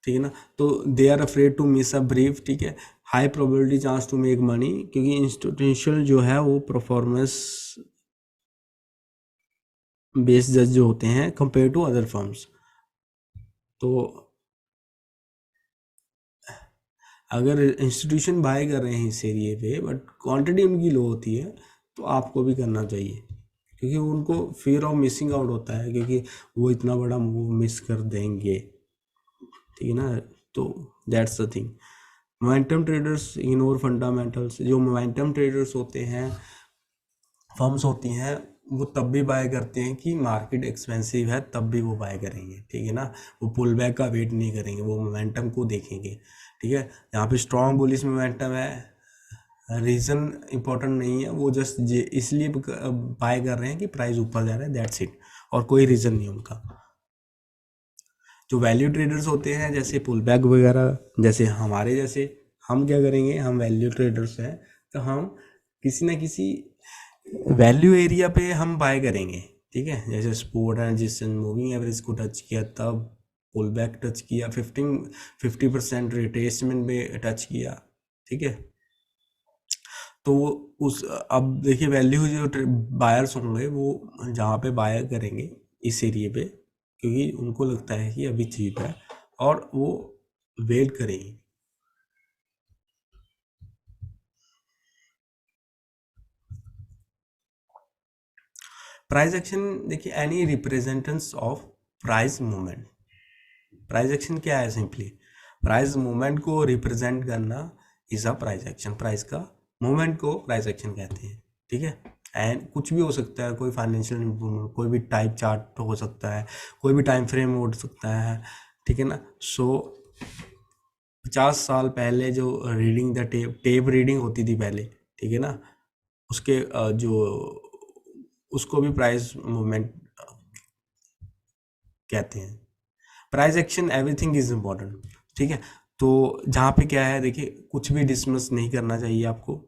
ठीक है ना। तो they are afraid to miss a brief, ठीक है, high probability chance to make money, क्योंकि इंस्टीट्यूशनल जो है वो परफॉर्मेंस बेस्ड जज जो होते हैं कंपेयर टू अदर फर्म्स। तो अगर इंस्टीट्यूशन बाय कर रहे हैं इस एरिए पे बट क्वांटिटी उनकी लो होती है, तो आपको भी करना चाहिए, क्योंकि उनको फियर ऑफ मिसिंग आउट होता है, क्योंकि वो इतना बड़ा मूव मिस कर देंगे, ठीक है ना। तो that's the thing. Momentum traders ignore fundamentals. जो मोमेंटम ट्रेडर्स होते हैं, फर्म्स होती हैं, वो तब भी बाय करते हैं कि मार्केट एक्सपेंसिव है, तब भी वो बाय करेंगे, ठीक है ना। वो पुल बैक का वेट नहीं करेंगे, वो मोमेंटम को देखेंगे, ठीक है। यहाँ पे स्ट्रॉन्ग बुलिश मोमेंटम है, रीज़न इंपॉर्टेंट नहीं है, वो जस्ट इसलिए बाय कर रहे हैं कि प्राइस ऊपर जा रहा है, दैट्स इट, और कोई रीज़न नहीं उनका। जो वैल्यू ट्रेडर्स होते हैं, जैसे पुल बैक वगैरह, जैसे हमारे जैसे, हम क्या करेंगे, हम वैल्यू ट्रेडर्स हैं, तो हम किसी ना किसी वैल्यू एरिया पे हम बाय करेंगे, ठीक है। जैसे support and resistance, moving average को टच किया तब पुल बैक टच किया, 50% रिट्रेसमेंट में टच किया, ठीक है। तो उस, अब देखिए वैल्यू जो बायर्स होंगे वो जहाँ पे बाय करेंगे इस एरिए पे, क्योंकि उनको लगता है कि अभी चीप है, और वो वेट करेंगे। प्राइस एक्शन, देखिए, any representations of price movement. Price action क्या है, सिंपली प्राइस मूवमेंट को रिप्रेजेंट करना is a price action. Price का मूवमेंट को प्राइस एक्शन कहते हैं, ठीक है। एंड कुछ भी हो सकता है, कोई फाइनेंशियल इंप्रूवमेंट, कोई भी टाइप चार्ट हो सकता है, कोई भी टाइम फ्रेम हो सकता है, ठीक है ना। सो 50 साल पहले जो रीडिंग द टेप रीडिंग होती थी पहले, ठीक है ना, उसके जो उसको भी प्राइस मूवमेंट कहते हैं। Price action, everything is important, ठीक है। तो जहाँ पे क्या है, देखिए, कुछ भी डिसमिस नहीं करना चाहिए आपको,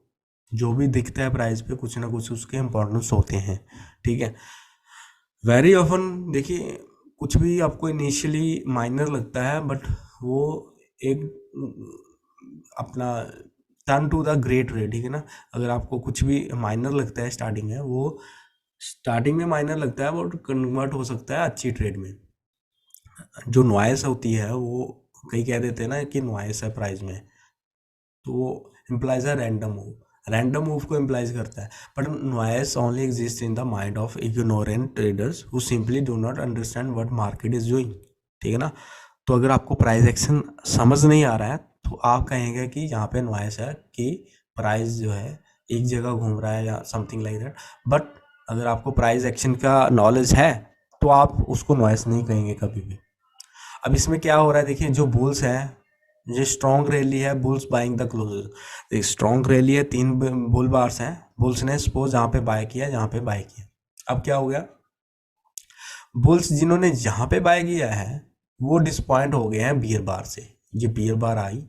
जो भी दिखता है प्राइस पे कुछ ना कुछ उसके इम्पोर्टेंस होते हैं, ठीक है। वेरी ऑफन, देखिए, कुछ भी आपको इनिशियली माइनर लगता है, बट वो एक अपना टर्न टू द ग्रेट रे, ठीक है ना। अगर आपको कुछ भी माइनर लगता है स्टार्टिंग में, वो स्टार्टिंग में माइनर लगता है, वो कन्वर्ट हो सकता है अच्छी ट्रेड में। जो नॉइस होती है वो कई कह देते हैं ना कि नॉइस है प्राइस में, तो वो इम्प्लाइज है रैंडम मूव, रैंडम मूव को इम्प्लाइज करता है। But noise only exist in the mind of ignorant traders who simply do not understand what market is doing, ठीक है ना। तो अगर आपको प्राइस एक्शन समझ नहीं आ रहा है, तो आप कहेंगे कि यहाँ पे नॉइस है, कि प्राइस जो है एक जगह घूम रहा है या समथिंग लाइक दैट। बट अगर आपको प्राइस एक्शन का नॉलेज है, तो आप उसको नॉइस नहीं कहेंगे कभी भी। अब इसमें क्या हो रहा है, देखिए, जो बुल्स है, ये स्ट्रॉन्ग रैली है, bulls buying the closes. Strong rally है, 3 बुल बार्स हैं, बुल्स ने सपोज जहाँ पे बाय किया, जहाँ पे बाय किया। अब क्या हो गया, बुल्स जिन्होंने जहाँ पे बाय किया है वो डिसपॉइंट हो गए हैं बियर बार से। ये बियर बार आई,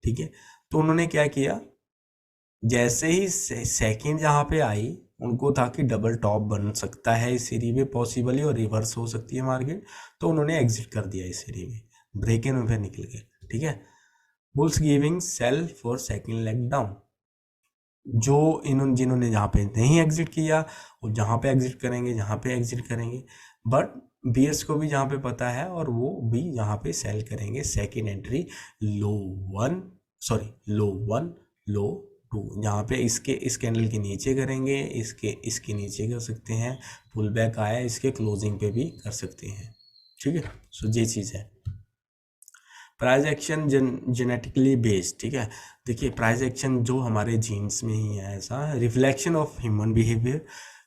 ठीक है, तो उन्होंने क्या किया, जैसे ही सेकेंड जहाँ पे आई, उनको था कि डबल टॉप बन सकता है इस एरिया में पॉसिबली, और रिवर्स हो सकती है मार्केट, तो उन्होंने एग्जिट कर दिया इस एरिया में, ब्रेक इन पे निकल गए, ठीक है। Bulls giving sell for second leg down. जो इन्होंने जिन्होंने जहाँ पे नहीं एग्जिट किया, वो जहाँ पे एग्जिट करेंगे, जहाँ पे एग्जिट करेंगे, बट बीयर्स को भी यहाँ पे पता है और वो भी यहाँ पे सेल करेंगे second entry low one, sorry low one, low two. यहाँ पे इसके इस कैंडल के नीचे करेंगे, इसके नीचे कर सकते हैं, पुल बैक आया इसके क्लोजिंग पे भी कर सकते हैं। ठीक है, सो ये चीज़ है। प्राइस एक्शन जेनेटिकली बेस्ड, ठीक है। देखिए प्राइस एक्शन जो हमारे जीन्स में ही है, ऐसा रिफ्लेक्शन ऑफ ह्यूमन बिहेवियर,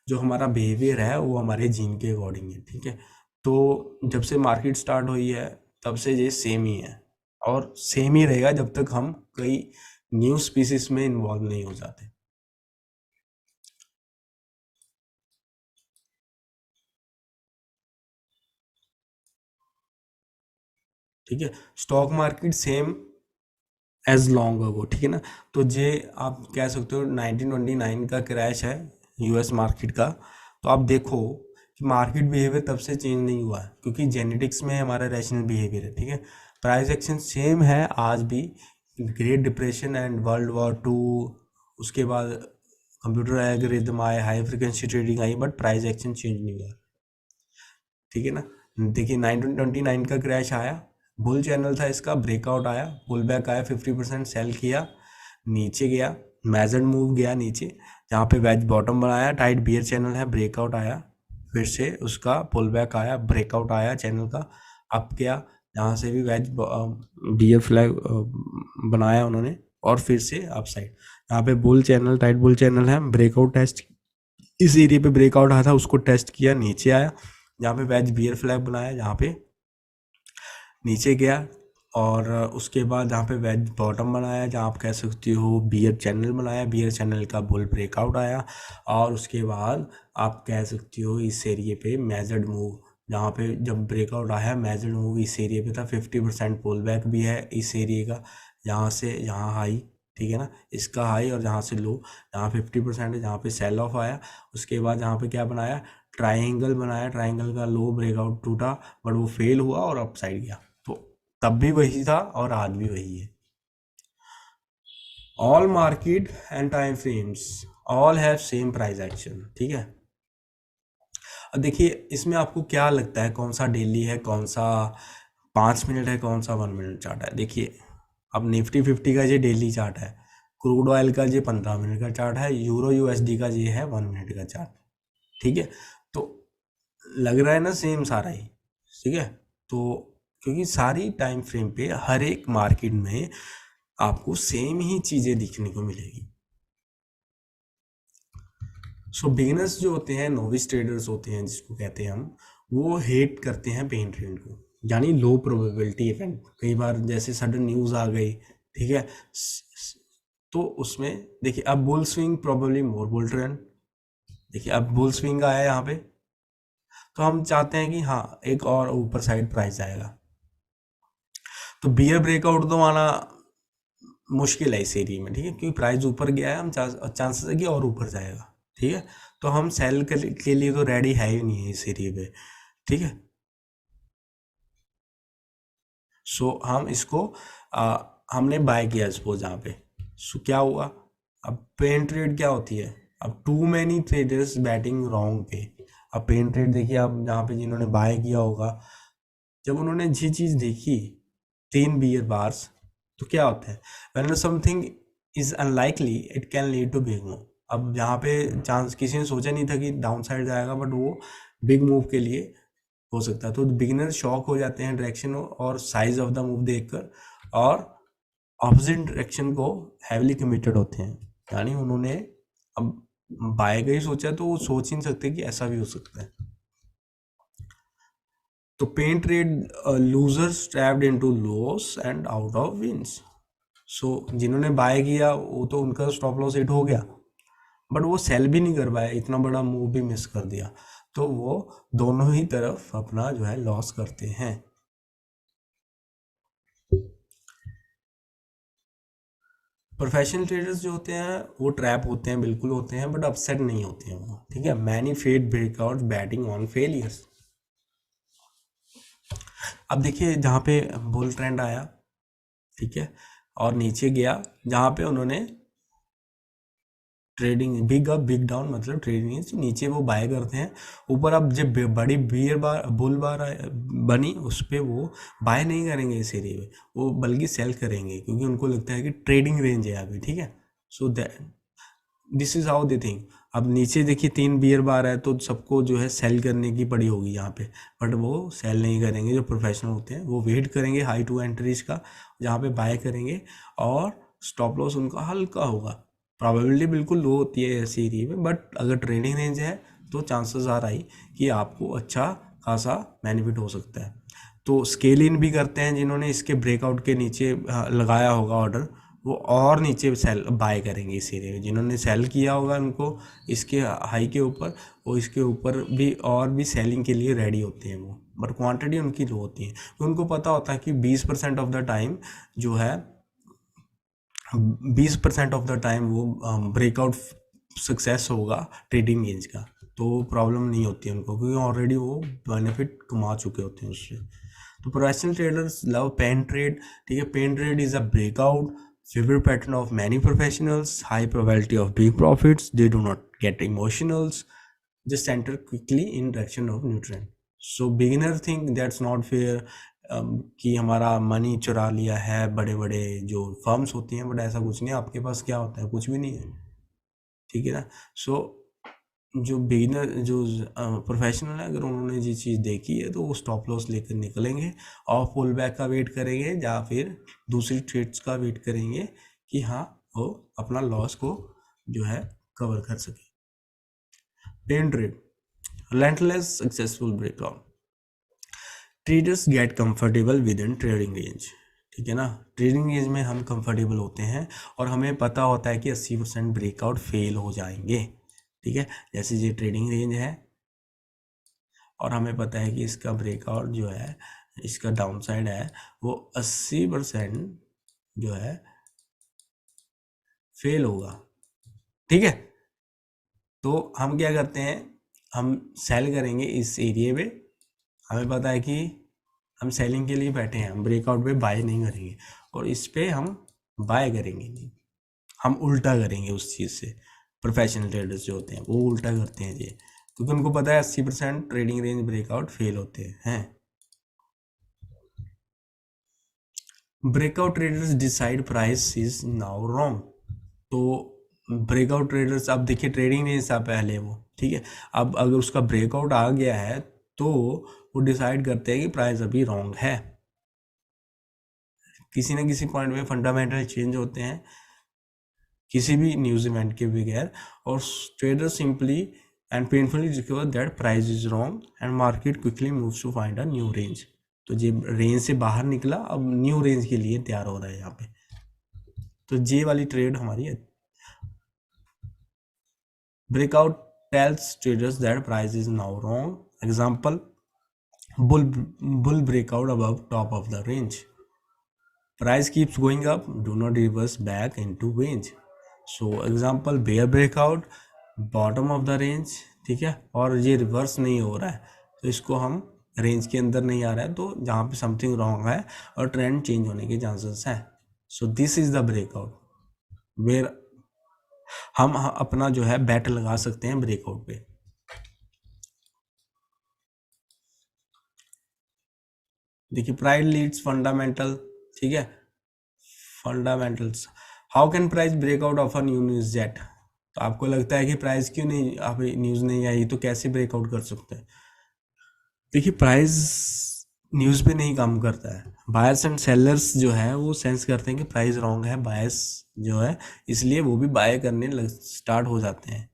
जो हमारा बिहेवियर है वो हमारे जीन के अकॉर्डिंग है, ठीक है। तो जब से मार्केट स्टार्ट हुई है तब से ये सेम ही है और सेम ही रहेगा जब तक हम कई न्यू स्पीसीज में इन्वॉल्व नहीं हो जाते। ठीक है, stock market same as long ago, ठीक है ना। तो ये आप कह सकते हो 1929 का क्रैश है यूएस मार्केट का। तो आप देखो कि मार्केट बिहेवियर तब से चेंज नहीं हुआ है क्योंकि जेनेटिक्स में हमारा रैशनल बिहेवियर है, ठीक है। प्राइस एक्शन सेम है आज भी। Great depression and world war two, उसके बाद कंप्यूटर एल्गोरिथम आए, हाई फ्रिक्वेंसी ट्रेडिंग आई, बट प्राइस एक्शन चेंज नहीं हुआ, ठीक है ना। देखिए 1929 का क्रैश आया, बुल चैनल था इसका, ब्रेकआउट आया, पुल बैक आया, 50% सेल किया, नीचे गया, मेजर्ड मूव गया नीचे, जहाँ पे वेज बॉटम बनाया, टाइट बियर चैनल है, ब्रेकआउट आया, फिर से उसका पुल बैक आया, ब्रेकआउट आया चैनल का, अप गया, जहाँ से भी वेज बियर फ्लैग बनाया उन्होंने, और फिर से अप साइड। यहाँ पे bull channel, tight bull channel है, ब्रेकआउट टेस्ट, इस एरिया पे ब्रेकआउट आया था उसको टेस्ट किया, नीचे आया, जहाँ पे वेज बियर फ्लैग बनाया, जहाँ पे नीचे गया, और उसके बाद जहाँ पे वेज बॉटम बनाया, जहाँ आप कह सकते हो बियर चैनल बनाया, बियर चैनल का बुल ब्रेकआउट आया, और उसके बाद आप कह सकते हो इस एरिए पे मेजर्ड मूव, जहाँ पे जब ब्रेकआउट आया मेजर्ड मूव इस एरिए पे था, 50% पुल बैक भी है इस एरिए का, यहाँ से यहाँ हाई, ठीक है ना, इसका हाई और जहाँ से लो, जहाँ 50% है, जहाँ पे सेल ऑफ आया। उसके बाद यहाँ पे क्या बनाया, ट्राइंगल बनाया, ट्राइंगल का लो ब्रेकआउट टूटा, बट वो फेल हुआ और अप साइड गया। तो तब भी वही था और आज भी वही है। All market and time frames all have same price action, ठीक है। अब देखिए इसमें आपको क्या लगता है कौन सा डेली है, कौन सा 5 मिनट है, कौन सा 1 मिनट चार्ट है। देखिए अब निफ्टी 50 का ये डेली चार्ट है, क्रूड ऑयल का ये 15 मिनट का चार्ट है, यूरो यूएसडी का ये है 1 मिनट का चार्ट, ठीक है। तो लग रहा है ना सेम सारा ही, ठीक है। तो क्योंकि सारी टाइम फ्रेम पे हर एक मार्केट में आपको सेम ही चीज़ें दिखने को मिलेगी। सो बिगिनर्स जो होते हैं, नोविस ट्रेडर्स होते हैं जिसको कहते हैं हम, वो हेट करते हैं पेन ट्रेड को, यानी लो प्रोबेबिलिटी इवेंट। कई बार जैसे सडन न्यूज़ आ गई, ठीक है, तो उसमें देखिए अब बुल स्विंग प्रोबेबली मोर बुल ट्रेंड, देखिए अब बुल स्विंग आया यहाँ पे, तो हम चाहते हैं कि हाँ एक और ऊपर साइड प्राइस आएगा। तो बियर ब्रेकआउट तो आना मुश्किल है इस एरिया में, ठीक है, क्योंकि प्राइस ऊपर गया है, हम चांसेस है कि और ऊपर जाएगा, ठीक है। तो हम सेल के लिए तो रेडी है ही नहीं है इस एरिया पे, ठीक है। सो हम इसको हमने बाय किया सपोज यहाँ पे, सो क्या हुआ, अब पेन ट्रेड क्या होती है, अब too many traders betting wrong पे। अब पेन ट्रेड देखिए, अब यहाँ पे जिन्होंने बाय किया होगा, जब उन्होंने ये चीज़ देखी 3 बियर बार्स, तो क्या होता है, when something is unlikely it can lead to big move. अब यहाँ पे चांस किसी ने सोचा नहीं था कि डाउन साइड जाएगा, बट वो बिग मूव के लिए हो सकता है। तो बिगिनर शॉक हो जाते हैं डायरेक्शन और साइज ऑफ द मूव देखकर, और ऑपोजिट डायरेक्शन को हैवली कमिटेड होते हैं, यानी उन्होंने अब बाय का ही सोचा, तो वो सोच ही नहीं सकते कि ऐसा भी हो सकता है। तो pain trade losers trapped into loss and out of wins. So जिन्होंने बाय किया वो तो उनका स्टॉप लॉस हिट हो गया, बट वो सेल भी नहीं कर पाया, इतना बड़ा मूव भी मिस कर दिया, तो वो दोनों ही तरफ अपना जो है लॉस करते हैं। प्रोफेशनल ट्रेडर्स जो होते हैं वो ट्रैप होते हैं, बिल्कुल होते हैं, बट अपसेट नहीं होते हैं वो, ठीक है। Many fade breakout betting on failures. अब देखिए जहाँ पे बुल ट्रेंड आया, ठीक है, और नीचे गया, जहाँ पे उन्होंने trading big up big down मतलब ट्रेडिंग रेंज, नीचे वो बाय करते हैं, ऊपर अब जब बड़ी बियर बार बुल बार बनी उस पर वो बाय नहीं करेंगे इस एरिया में, वो बल्कि सेल करेंगे क्योंकि उनको लगता है कि ट्रेडिंग रेंज है अभी, ठीक है। So that this is how they think. अब नीचे देखिए 3 बियर बार है तो सबको जो है सेल करने की पड़ी होगी यहाँ पे, बट वो सेल नहीं करेंगे। जो प्रोफेशनल होते हैं वो वेट करेंगे हाई टू एंट्रीज का, जहाँ पे बाय करेंगे, और स्टॉप लॉस उनका हल्का होगा। प्रोबेबिलिटी बिल्कुल लो होती है ऐसे एरिया में, बट अगर ट्रेडिंग रेंज है तो चांसेस आ रही कि आपको अच्छा खासा बेनिफिट हो सकता है। तो स्केल इन भी करते हैं जिन्होंने इसके ब्रेकआउट के नीचे लगाया होगा ऑर्डर, वो और नीचे सेल बाय करेंगे इस एरिया में। जिन्होंने सेल किया होगा उनको इसके हाई के ऊपर, वो इसके ऊपर भी और भी सेलिंग के लिए रेडी होते हैं वो, बट क्वांटिटी उनकी लो होती है। तो उनको पता होता है कि 20% ऑफ द टाइम जो है 20% ऑफ द टाइम वो ब्रेकआउट सक्सेस होगा ट्रेडिंग रेंज का, तो प्रॉब्लम नहीं होती है उनको क्योंकि ऑलरेडी वो बेनिफिट कमा चुके होते हैं उससे। तो professional traders love pain trade, ठीक है। Pain trade is a breakout favorite pattern of many professionals, high probability of big profits, they do not get emotionals, just enter quickly in direction of nutrient. So beginner think that's not fair, कि हमारा money चुरा लिया है बड़े बड़े जो firms होती हैं, बट ऐसा कुछ नहीं, आपके पास क्या होता है, कुछ भी नहीं है, ठीक है ना। सो जो बिगिनर जो प्रोफेशनल है, अगर उन्होंने ये चीज़ देखी है तो वो स्टॉप लॉस लेकर निकलेंगे और पुल बैक का वेट करेंगे या फिर दूसरी ट्रेड्स का वेट करेंगे कि हाँ वो अपना लॉस को जो है कवर कर सके। Pain trade relentless successful breakout, traders get comfortable within trading range, ठीक है ना। ट्रेडिंग रेंज में हम कंफर्टेबल होते हैं और हमें पता होता है कि 80% ब्रेकआउट फेल हो जाएंगे, ठीक है। जैसे ये ट्रेडिंग रेंज है और हमें पता है कि इसका ब्रेकआउट जो है, इसका डाउन साइड है वो 80% जो है फेल होगा, ठीक है। तो हम क्या करते हैं, हम सेल करेंगे इस एरिया पे, हमें पता है कि हम सेलिंग के लिए बैठे हैं, हम ब्रेकआउट पे बाय नहीं करेंगे, और इस पे हम बाय करेंगे नहीं, हम उल्टा करेंगे उस चीज़ से। प्रोफेशनल ट्रेडर्स जो होते हैं वो उल्टा करते हैं ये, क्योंकि उनको पता है 80% ट्रेडिंग रेंज ब्रेकआउट फेल होते हैं। Breakout traders decide price is now wrong. तो ब्रेकआउट ट्रेडर्स, अब देखिए ट्रेडिंग रेंज था पहले वो, ठीक है। अब अगर उसका ब्रेकआउट आ गया है तो वो डिसाइड करते हैं कि प्राइस अभी रॉन्ग है। किसी न किसी पॉइंट में फंडामेंटल चेंज होते हैं किसी भी न्यूज़ इवेंट के बगैर, और trader simply and painfully discover that price is wrong and market quickly moves to find a new range. तो ये रेंज से बाहर निकला, अब न्यू रेंज के लिए तैयार हो रहा है यहाँ पे। तो ये वाली ट्रेड हमारी है। Breakout tells traders that price is now wrong, example bull breakout above top of the range, price keeps going up, do not reverse back into range. So example bear breakout bottom of the range, ठीक है, और ये reverse नहीं हो रहा है तो इसको हम रेंज के अंदर नहीं आ रहा है, तो जहाँ पे समथिंग रॉन्ग है और ट्रेंड चेंज होने के चांसेस है। So this is the breakout where हम अपना जो है बैट लगा सकते हैं ब्रेकआउट पे। देखिए प्राइस लीड्स फंडामेंटल, ठीक है। Fundamentals, how can price breakout of a new news jet. तो आपको लगता है कि प्राइस क्यों नहीं, अभी न्यूज़ नहीं आई तो कैसे ब्रेकआउट कर सकते हैं। देखिए प्राइस न्यूज़ पे नहीं काम करता है, बायर्स एंड सेलर्स जो है वो सेंस करते हैं कि प्राइस रॉन्ग है, बायर्स जो है इसलिए वो भी बाय करने स्टार्ट हो जाते हैं,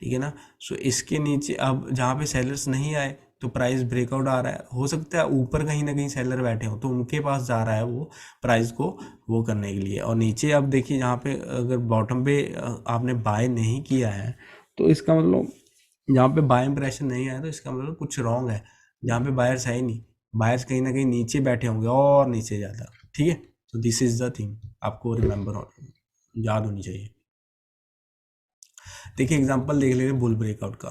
ठीक है ना। सो इसके नीचे अब जहाँ पे सेलर्स नहीं आए तो प्राइस ब्रेकआउट आ रहा है, हो सकता है ऊपर कहीं ना कहीं सेलर बैठे हो तो उनके पास जा रहा है वो प्राइस को वो करने के लिए। और नीचे अब देखिए जहाँ पे अगर बॉटम पे आपने बाय नहीं किया है तो इसका मतलब जहाँ पे बाय इंप्रेशन नहीं आया तो इसका मतलब कुछ रॉन्ग है। जहाँ पे बायर्स है ही नहीं, बायर्स कहीं ना कहीं नीचे बैठे होंगे और नीचे ज़्यादा, ठीक है। तो दिस इज द थिंग आपको रिमेंबर याद होनी चाहिए। देखिए एग्जांपल देख लेते हैं बुल ब्रेकआउट का।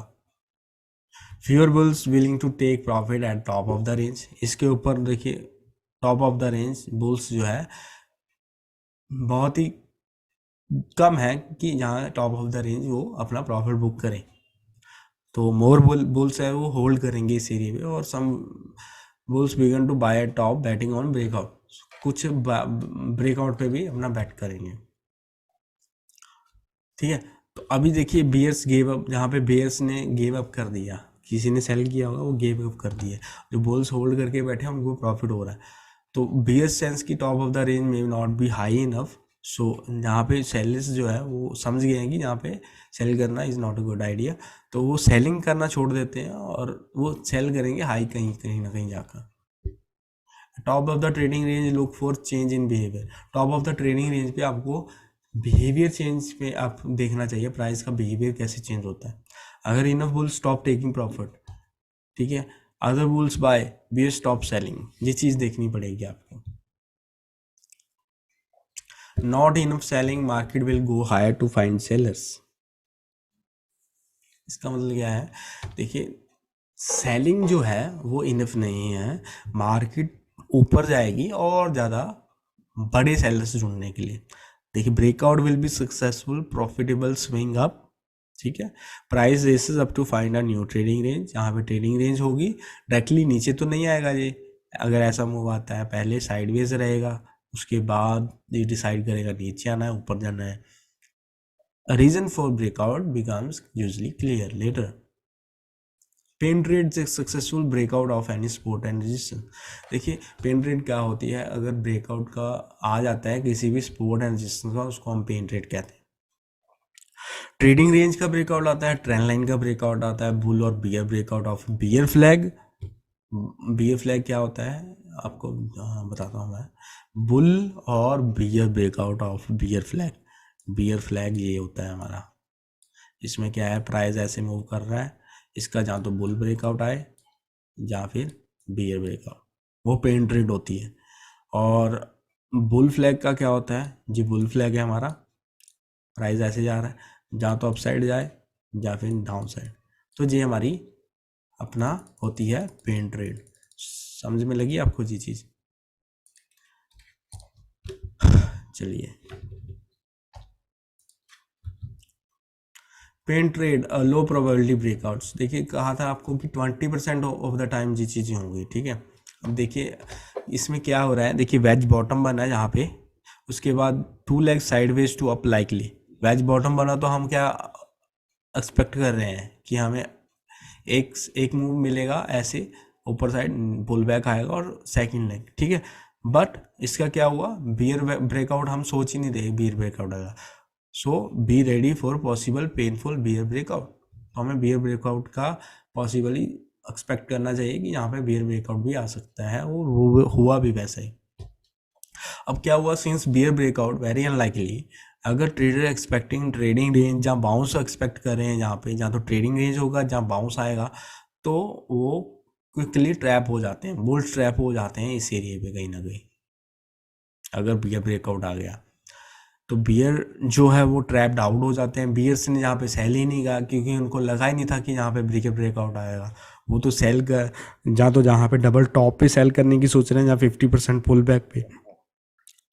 Fewer bulls willing to take profit at top of the range, इसके ऊपर देखिए top of the range bulls जो है बहुत ही कम है कि जहाँ टॉप ऑफ द रेंज वो अपना प्रॉफिट बुक करें। तो मोर बुल्स है वो होल्ड करेंगे इस एरिया पे, और some bulls began to buy top betting on breakout, कुछ ब्रेकआउट पे भी अपना बैट करेंगे। ठीक है, तो अभी देखिए बियर्स गेव अप, जहाँ पे बियर्स ने गेव अप कर दिया, किसी ने सेल किया होगा वो गेव अप कर दिया, जो बुल्स होल्ड करके बैठे हैं उनको प्रॉफिट हो रहा है। तो बियर्स सेंस की टॉप ऑफ द रेंज में नॉट बी हाई इनफ, सो जहाँ पे सेलर्स जो है वो समझ गए हैं कि यहाँ पे सेल करना is not a good idea, तो वो सेलिंग करना छोड़ देते हैं और वो सेल करेंगे हाई कहीं कहीं ना कहीं जाकर। Top of the trading range look for change in behaviour, top of the trading range पे आपको बिहेवियर चेंज पे आप देखना चाहिए, प्राइस का बिहेवियर कैसे चेंज होता है। अगर enough bull stop taking profit, ठीक है, other bulls buy be stop selling, ये चीज़ देखनी पड़ेगी आपको। Not enough selling, market will go higher to find sellers. इसका मतलब क्या है, देखिए सेलिंग जो है वो इनफ नहीं है, मार्केट ऊपर जाएगी और ज़्यादा बड़े सेलर्स ढूंढने के लिए। देखिए breakout will be successful profitable swing up, ठीक है, price races up to find a new trading range, जहाँ पे ट्रेडिंग रेंज होगी डायरेक्टली नीचे तो नहीं आएगा ये, अगर ऐसा मूव आता है पहले साइडवेज रहेगा, उसके बाद ये डिसाइड करेगा नीचे आना है ऊपर जाना है। A reason for breakout becomes usually clear later. Pain trade एक successful breakout of any support and resistance. देखिए पेन ट्रेड क्या होती है, अगर ब्रेकआउट का आ जाता है किसी भी सपोर्ट एंड रेजिस्टेंस का, उसको हम पेन ट्रेड कहते हैं। ट्रेडिंग रेंज का ब्रेकआउट आता है, ट्रेंड लाइन का ब्रेकआउट आता है, बुल और bear breakout of bear flag. Bear flag क्या होता है आपको बताता हूँ मैं, बुल और bear breakout of bear flag. Bear flag ये होता है हमारा, इसमें क्या है प्राइस ऐसे मूव कर रहा है, इसका जहाँ तो बुल ब्रेकआउट आए या फिर बियर ब्रेकआउट, वो पेन ट्रेड होती है। और बुल फ्लैग का क्या होता है, जी बुल फ्लैग है हमारा, प्राइस ऐसे जा रहा है, जहाँ तो अप साइड जाए या फिर डाउन साइड, तो ये हमारी अपना होती है पेन ट्रेड। समझ में लगी आपको जी चीज़? चलिए, pain trade low probability breakouts, देखिए कहा था आपको कि 20% ऑफ द टाइम ये चीज़ें होंगी, ठीक है। अब देखिए इसमें क्या हो रहा है, देखिए वेज बॉटम बना है यहाँ पे, उसके बाद 2 leg sideways to up likely, wedge bottom बना तो हम क्या एक्सपेक्ट कर रहे हैं कि हमें एक एक मूव मिलेगा ऐसे ऊपर साइड पुल बैक आएगा और सेकंड लेग, ठीक है। बट इसका क्या हुआ, बियर ब्रेकआउट हम सोच ही नहीं रहे बियर ब्रेकआउट आएगा, so be ready for possible painful bear breakout. तो हमें बियर ब्रेकआउट का पॉसिबली एक्सपेक्ट करना चाहिए कि यहाँ पे बियर ब्रेकआउट भी आ सकता है, और हुआ भी वैसा ही। अब क्या हुआ, since bear breakout very unlikely, अगर ट्रेडर एक्सपेक्टिंग ट्रेडिंग रेंज, जहाँ बाउंस एक्सपेक्ट कर रहे हैं, जहाँ पे जहाँ तो ट्रेडिंग रेंज होगा जहाँ बाउंस आएगा, तो वो क्विकली ट्रैप हो जाते हैं, बुल्स ट्रैप हो जाते हैं इस एरिया पे कहीं ना कहीं। अगर बियर ब्रेकआउट आ गया तो बियर जो है वो ट्रैप्ड आउट हो जाते हैं, बियर्स ने यहाँ पे सेल ही नहीं कहा, क्योंकि उनको लगा ही नहीं था कि यहाँ पे ब्रेकआउट आएगा। वो तो सेल कर जहाँ पे डबल टॉप पे सेल करने की सोच रहे हैं, जहाँ 50% पुल बैक पे,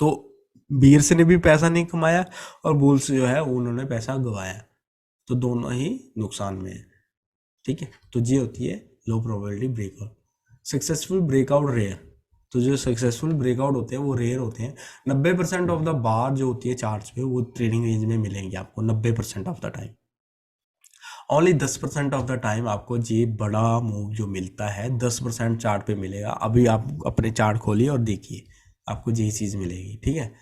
तो बियर्स ने भी पैसा नहीं कमाया और बुल्स जो है उन्होंने पैसा गंवाया, तो दोनों ही नुकसान में है, ठीक है। तो ये होती है low probability breakout. Successful breakout rare, तो जो सक्सेसफुल ब्रेकआउट होते हैं वो रेयर होते हैं। 90% ऑफ द बार जो होती है चार्ट्स पे वो ट्रेडिंग रेंज में मिलेंगे आपको 90% of the time. Only 10% of the time आपको ये बड़ा मूव जो मिलता है 10% चार्ट पे मिलेगा। अभी आप अपने चार्ट खोलिए और देखिए आपको यही चीज़ मिलेगी, ठीक है।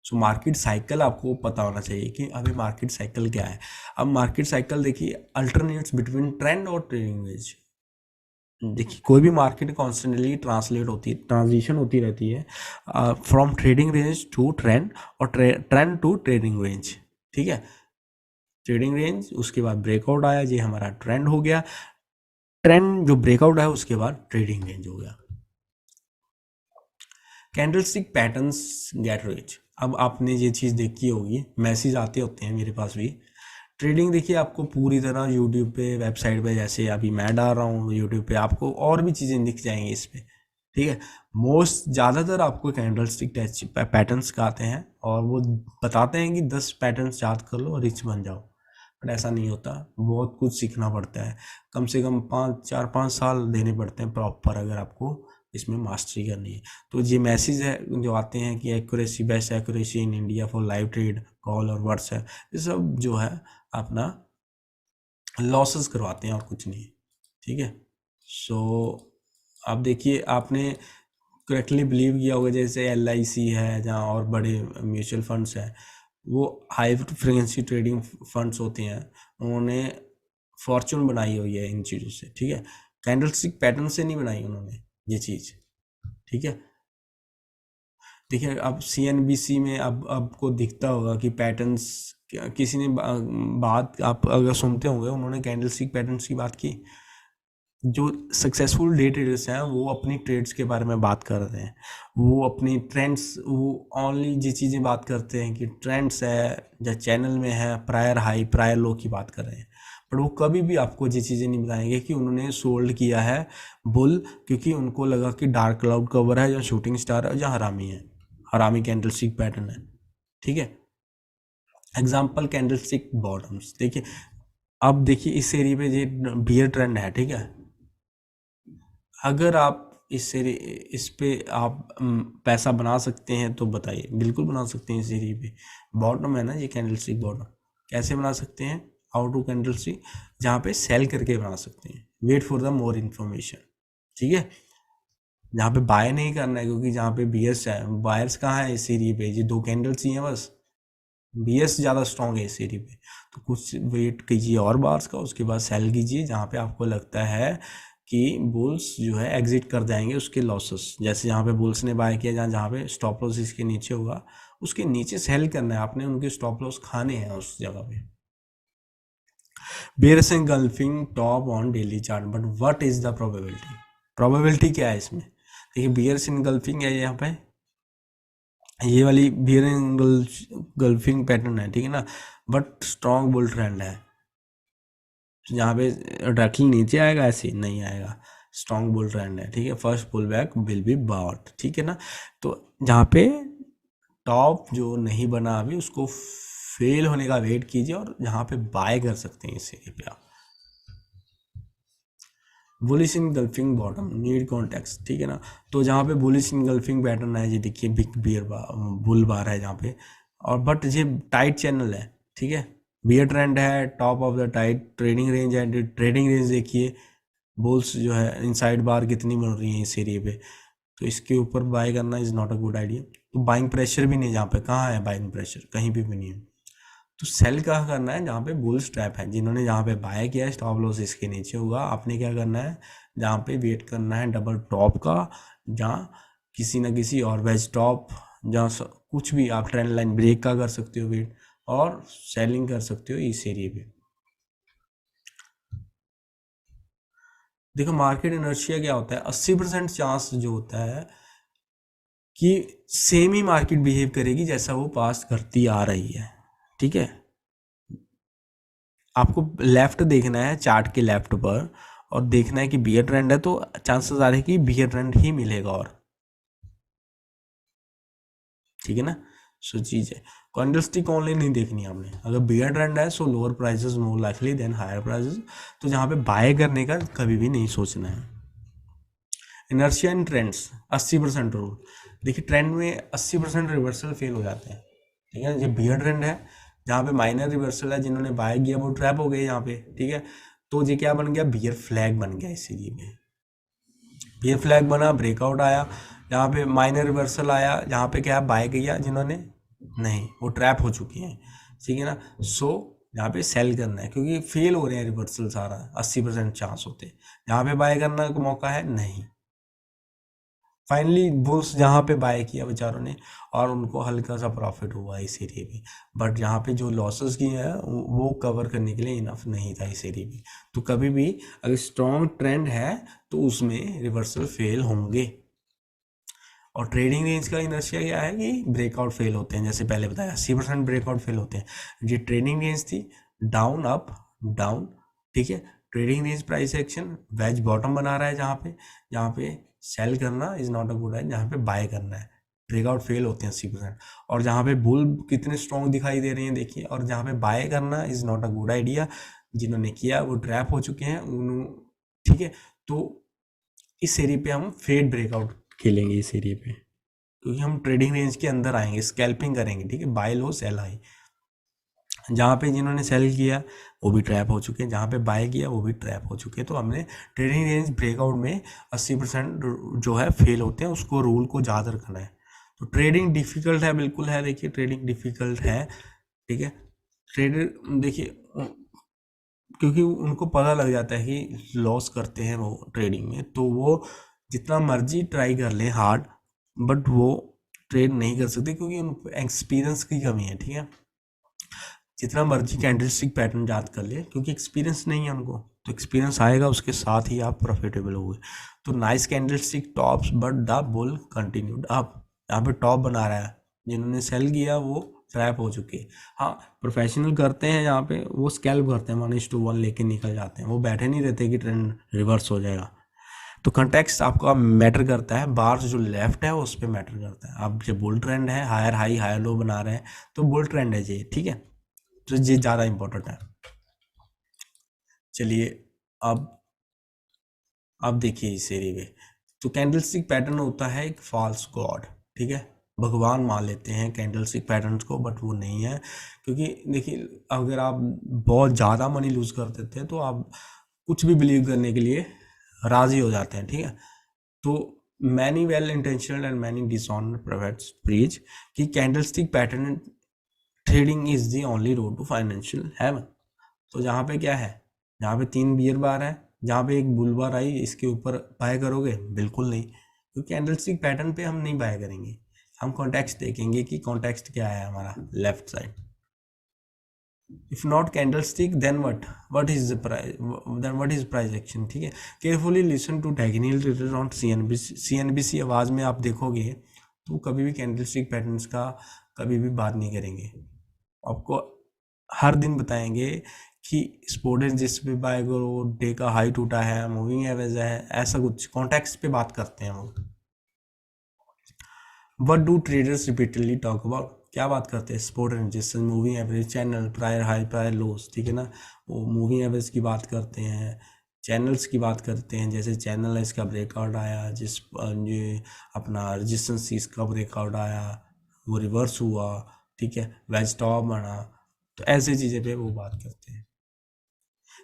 सो मार्केट साइकिल आपको पता होना चाहिए कि अभी मार्केट साइकिल क्या है। अब मार्केट साइकिल देखिए अल्टरनेट्स बिटवीन ट्रेंड और ट्रेडिंग रेंज। देखिए कोई भी मार्केट कॉन्स्टेंटली ट्रांसलेट होती है, ट्रांजिशन होती रहती है from trading range to trend और ट्रेंड टू ट्रेडिंग रेंज, ठीक है। ट्रेडिंग रेंज, उसके बाद ब्रेकआउट आया, ये हमारा ट्रेंड हो गया, ट्रेंड जो ब्रेकआउट है उसके बाद ट्रेडिंग रेंज हो गया। कैंडलस्टिक पैटर्न्स गेट रिच, अब आपने ये चीज़ देखी होगी, मैसेज आते होते हैं मेरे पास भी। ट्रेडिंग देखिए आपको पूरी तरह यूट्यूब पे वेबसाइट पे, जैसे अभी मैं डाल रहा हूँ यूट्यूब पे, आपको और भी चीज़ें दिख जाएंगी इस पे, ठीक है। मोस्ट ज़्यादातर आपको कैंडलस्टिक टच पैटर्न्स का आते हैं और वो बताते हैं कि 10 पैटर्न्स याद कर लो और रिच बन जाओ, बट ऐसा नहीं होता। बहुत कुछ सीखना पड़ता है, कम से कम 4-5 साल देने पड़ते हैं प्रॉपर, अगर आपको इसमें मास्टरी करनी है। तो ये मैसेज है जो आते हैं कि accuracy, best accuracy in India for live trade, call और व्हाट्सएप, ये सब जो है अपना लॉसेस करवाते हैं और कुछ नहीं। ठीक है। सो अब देखिए, आपने करेक्टली बिलीव किया होगा जैसे LIC है जहाँ और बड़े म्यूचुअल फंड्स हैं, वो हाई फ्रिक्वेंसी ट्रेडिंग फंड्स होते हैं, उन्होंने फॉर्चून बनाई हुई है इन चीज़ों से। ठीक है। कैंडलस्टिक पैटर्न से नहीं बनाई उन्होंने ये चीज़। ठीक है। देखिए अब CNBC में अब आपको दिखता होगा कि पैटर्न्स, किसी ने बात आप अगर सुनते होंगे, उन्होंने कैंडलस्टिक पैटर्न्स की बात की। जो सक्सेसफुल डे ट्रेडर्स हैं वो अपनी ट्रेड्स के बारे में बात कर रहे हैं, वो अपनी ट्रेंड्स, वो ओनली जी चीज़ें बात करते हैं कि ट्रेंड्स है या चैनल में है, प्रायर हाई प्रायर लो की बात कर रहे हैं। बट वो कभी भी आपको ये चीज़ें नहीं बताएंगे कि उन्होंने सोल्ड किया है बुल क्योंकि उनको लगा कि डार्क क्लाउड कवर है या शूटिंग स्टार है या हरामी है, हरामी कैंडलस्टिक पैटर्न है। ठीक है। एग्जाम्पल कैंडलस्टिक बॉटम्स देखिए, अब देखिए इस एरिया पे ये बियर ट्रेंड है। ठीक है। अगर आप इस पे आप पैसा बना सकते हैं तो बताइए। बिल्कुल बना सकते हैं। इस एरिया पे बॉटम है ना, ये कैंडलस्टिक बॉटम, कैसे बना सकते हैं? आउट टू कैंडलस्टिक, जहाँ पे सेल करके बना सकते हैं। Wait for the more information. ठीक है। जहाँ पे बाय नहीं करना है, क्योंकि जहाँ पे बीएस है, बायर्स कहाँ है इस एरिया पे? ये 2 कैंडल्स ही हैं बस, बीएस ज़्यादा स्ट्रॉन्ग है इस एरिया पे। तो कुछ वेट कीजिए और बार्स का, उसके बाद सेल कीजिए जहाँ पे आपको लगता है कि बुल्स जो है एग्जिट कर जाएंगे उसके लॉसेस। जैसे जहाँ पे बुल्स ने बाय किया, जहाँ जहाँ पे स्टॉप लॉस इसके नीचे होगा, उसके नीचे सेल करना है आपने, उनके स्टॉप लॉस खाने हैं उस जगह पे। Bears engulfing top on daily chart, but what is the probability? Probability क्या है इसमें? देखिए बेयर्स एंगल्फिंग है यहाँ पे, ये वाली बियर गल्फिंग पैटर्न है। ठीक है ना, बट स्ट्रॉन्ग बुल ट्रेंड है। जहाँ पे डायरेक्टली नीचे आएगा ऐसे नहीं आएगा, स्ट्रॉन्ग बुल ट्रेंड है। ठीक है। First pull back will be bought. ठीक है ना। तो जहाँ पे टॉप जो नहीं बना अभी, उसको फेल होने का वेट कीजिए और जहाँ पे बाय कर सकते हैं इस एरिया पे आप। Bullish engulfing bottom need context. ठीक है ना। तो जहाँ पे बुलिश इनगल्फिंग पैटर्न है, ये देखिए बिग बियर बुल बार है जहाँ पे, और बट ये टाइट चैनल है। ठीक है। बियर ट्रेंड है, top of the tight trading range है। ट्रेडिंग रेंज देखिए, बुल्स जो है इनसाइड बार कितनी बन रही है इस एरिया पे, तो इसके ऊपर बाय करना is not a good idea. तो बाइंग प्रेशर भी नहीं, जहाँ पे कहाँ है बाइंग प्रेशर? कहीं भी नहीं है। तो सेल कहाँ करना है? जहाँ पे बुल्स ट्रैप है। जिन्होंने जहाँ पे बाय किया है, स्टॉप लॉस इसके नीचे होगा। आपने क्या करना है? जहाँ पे वेट करना है डबल टॉप का, जहाँ किसी ना किसी और वेज टॉप, जहाँ कुछ भी आप ट्रेंड लाइन ब्रेक का कर सकते हो वेट, और सेलिंग कर सकते हो इस एरिया पे। देखो मार्केट इनर्शिया क्या होता है, 80% चांस जो होता है कि सेम ही मार्केट बिहेव करेगी जैसा वो पास करती आ रही है। ठीक है। आपको लेफ्ट देखना है, चार्ट के लेफ्ट पर, और देखना है कि बियर ट्रेंड है तो चांसेस आ रहे हैं कि बियर ट्रेंड ही मिलेगा। और ठीक है ना। सो चीज़ है, कैंडलस्टिक ऑनली नहीं देखनी है आपने। अगर बियर ट्रेंड है so lower prices more likely than higher prices, तो जहाँ पे बाय करने का कभी भी नहीं सोचना है। इनर्शिया इन ट्रेंड्स 80% रूल। देखिए ट्रेंड में 80% रिवर्सल फेल हो जाते हैं। ठीक है। ये बियर ट्रेंड है, जहाँ पे माइनर रिवर्सल है, जिन्होंने बाय किया वो ट्रैप हो गए यहाँ पे। ठीक है। तो ये क्या बन गया? बियर फ्लैग बन गया इसीलिए में। बियर फ्लैग बना, ब्रेकआउट आया, जहाँ पे माइनर रिवर्सल आया, जहाँ पे क्या बाय किया जिन्होंने, नहीं, वो ट्रैप हो चुकी हैं। ठीक है ना। सो यहाँ पे सेल करना है, क्योंकि फेल हो रहे हैं रिवर्सल सारा, 80% चांस होते हैं। जहाँ पे बाय करने का मौका है नहीं। फाइनली बुल्स जहाँ पे बाय किया बेचारों ने, और उनको हल्का सा प्रॉफिट हुआ इस एरिया में, बट यहाँ पे जो लॉसेस किए हैं वो कवर करने के लिए इनफ नहीं था इस एरिया में। तो कभी भी अगर स्ट्रॉन्ग ट्रेंड है तो उसमें रिवर्सल फेल होंगे। और ट्रेडिंग रेंज का इनर्शिया क्या है कि ब्रेकआउट फेल होते हैं, जैसे पहले बताया 80% ब्रेकआउट फेल होते हैं। ये ट्रेडिंग रेंज थी, डाउन अप डाउन। ठीक है। Trading range price action wedge bottom बना रहा है, जहाँ पे सेल करना is not a good idea, जहाँ पे बाय करना है। ब्रेकआउट फेल होते हैं 80%। और जहाँ पे बुल कितने स्ट्रॉन्ग दिखाई दे रहे हैं देखिए, और जहाँ पे बाय करना is not a good idea, जिन्होंने किया वो ट्रैप हो चुके हैं उन्होंने, ठीक है। तो इस एरिया पे हम फेड ब्रेकआउट खेलेंगे इस एरिया पे, क्योंकि हम ट्रेडिंग रेंज के अंदर आएंगे, स्कैल्पिंग करेंगे, ठीक है, बाय लो सेल हाई। जहाँ पे जिन्होंने सेल किया वो भी ट्रैप हो चुके हैं, जहाँ पे बाय किया वो भी ट्रैप हो चुके हैं। तो हमने ट्रेडिंग रेंज ब्रेकआउट में 80% जो है फेल होते हैं, उसको रूल को याद रखना है। तो ट्रेडिंग डिफिकल्ट है, बिल्कुल है, देखिए ट्रेडिंग डिफिकल्ट है, ठीक है। ट्रेडर देखिए, क्योंकि उनको पता लग जाता है कि लॉस करते हैं वो ट्रेडिंग में, तो वो जितना मर्जी ट्राई कर ले हार्ड, बट वो ट्रेड नहीं कर सकते, क्योंकि उनको एक्सपीरियंस की कमी है, ठीक है। जितना मर्जी कैंडलस्टिक पैटर्न याद कर ले, क्योंकि एक्सपीरियंस नहीं है उनको, तो एक्सपीरियंस आएगा उसके साथ ही आप प्रॉफिटेबल होगे। तो nice candlestick tops but the bull continued up, यहाँ पे टॉप बना रहा है, जिन्होंने सेल किया वो ट्रैप हो चुके हैं। हाँ, प्रोफेशनल करते हैं यहाँ पे, वो स्कैल्प करते हैं, 1:1 लेके निकल जाते हैं, वो बैठे नहीं रहते कि ट्रेंड रिवर्स हो जाएगा। तो कंटेक्स्ट आपका मैटर करता है, बार्स जो लेफ्ट है उस पर मैटर करता है। अब जब बुल ट्रेंड है, हायर हाई हायर लो बना रहे हैं, तो बुल ट्रेंड है ये, ठीक है, तो ये ज़्यादा इंपॉर्टेंट है। चलिए अब देखिए इस एरिया में, तो कैंडलस्टिक पैटर्न होता है एक फॉल्स गॉड, ठीक है, भगवान मान लेते हैं कैंडलस्टिक पैटर्न्स को, बट वो नहीं है। क्योंकि देखिए, अगर आप बहुत ज़्यादा मनी लूज कर देते हैं तो आप कुछ भी बिलीव करने के लिए राज़ी हो जाते हैं, ठीक है। तो many well intentional and many dishonour prophets preach कि candlestick pattern trading is the only road to financial heaven. तो जहाँ पे क्या है, जहाँ पे 3 बियर बार है, जहाँ पे एक बुल बार आई, इसके ऊपर बाय करोगे? बिल्कुल नहीं, क्योंकि कैंडलस्टिक पैटर्न पे हम नहीं बाय करेंगे। हम कॉन्टेक्स्ट देखेंगे कि कॉन्टेक्स्ट क्या है हमारा left side. If not candlestick then what is the price, then what is price action, ठीक है। Carefully listen to technical traders on CNBC Awaaz में आप देखोगे तो कभी भी कैंडलस्टिक पैटर्न्स का कभी भी बात नहीं करेंगे। आपको हर दिन बताएंगे कि स्पोर्ट जिस पे बाय करो, डे का हाई टूटा है, मूविंग एवरेज है, ऐसा कुछ कॉन्टेक्स्ट पे बात करते हैं वो। What do traders repeatedly talk about, क्या बात करते हैं? Sport resistance, moving average, channel, prior high prior loss, ठीक है ना। वो मूविंग एवरेज की बात करते हैं, चैनल्स की बात करते हैं, जैसे चैनल है इसका ब्रेकआउट आया, जिस ये अपना रजिस्टेंस इसका ब्रेकआउट आया, वो रिवर्स हुआ, ठीक है, वेज टॉप बना, तो ऐसी चीज़ें पे वो बात करते हैं।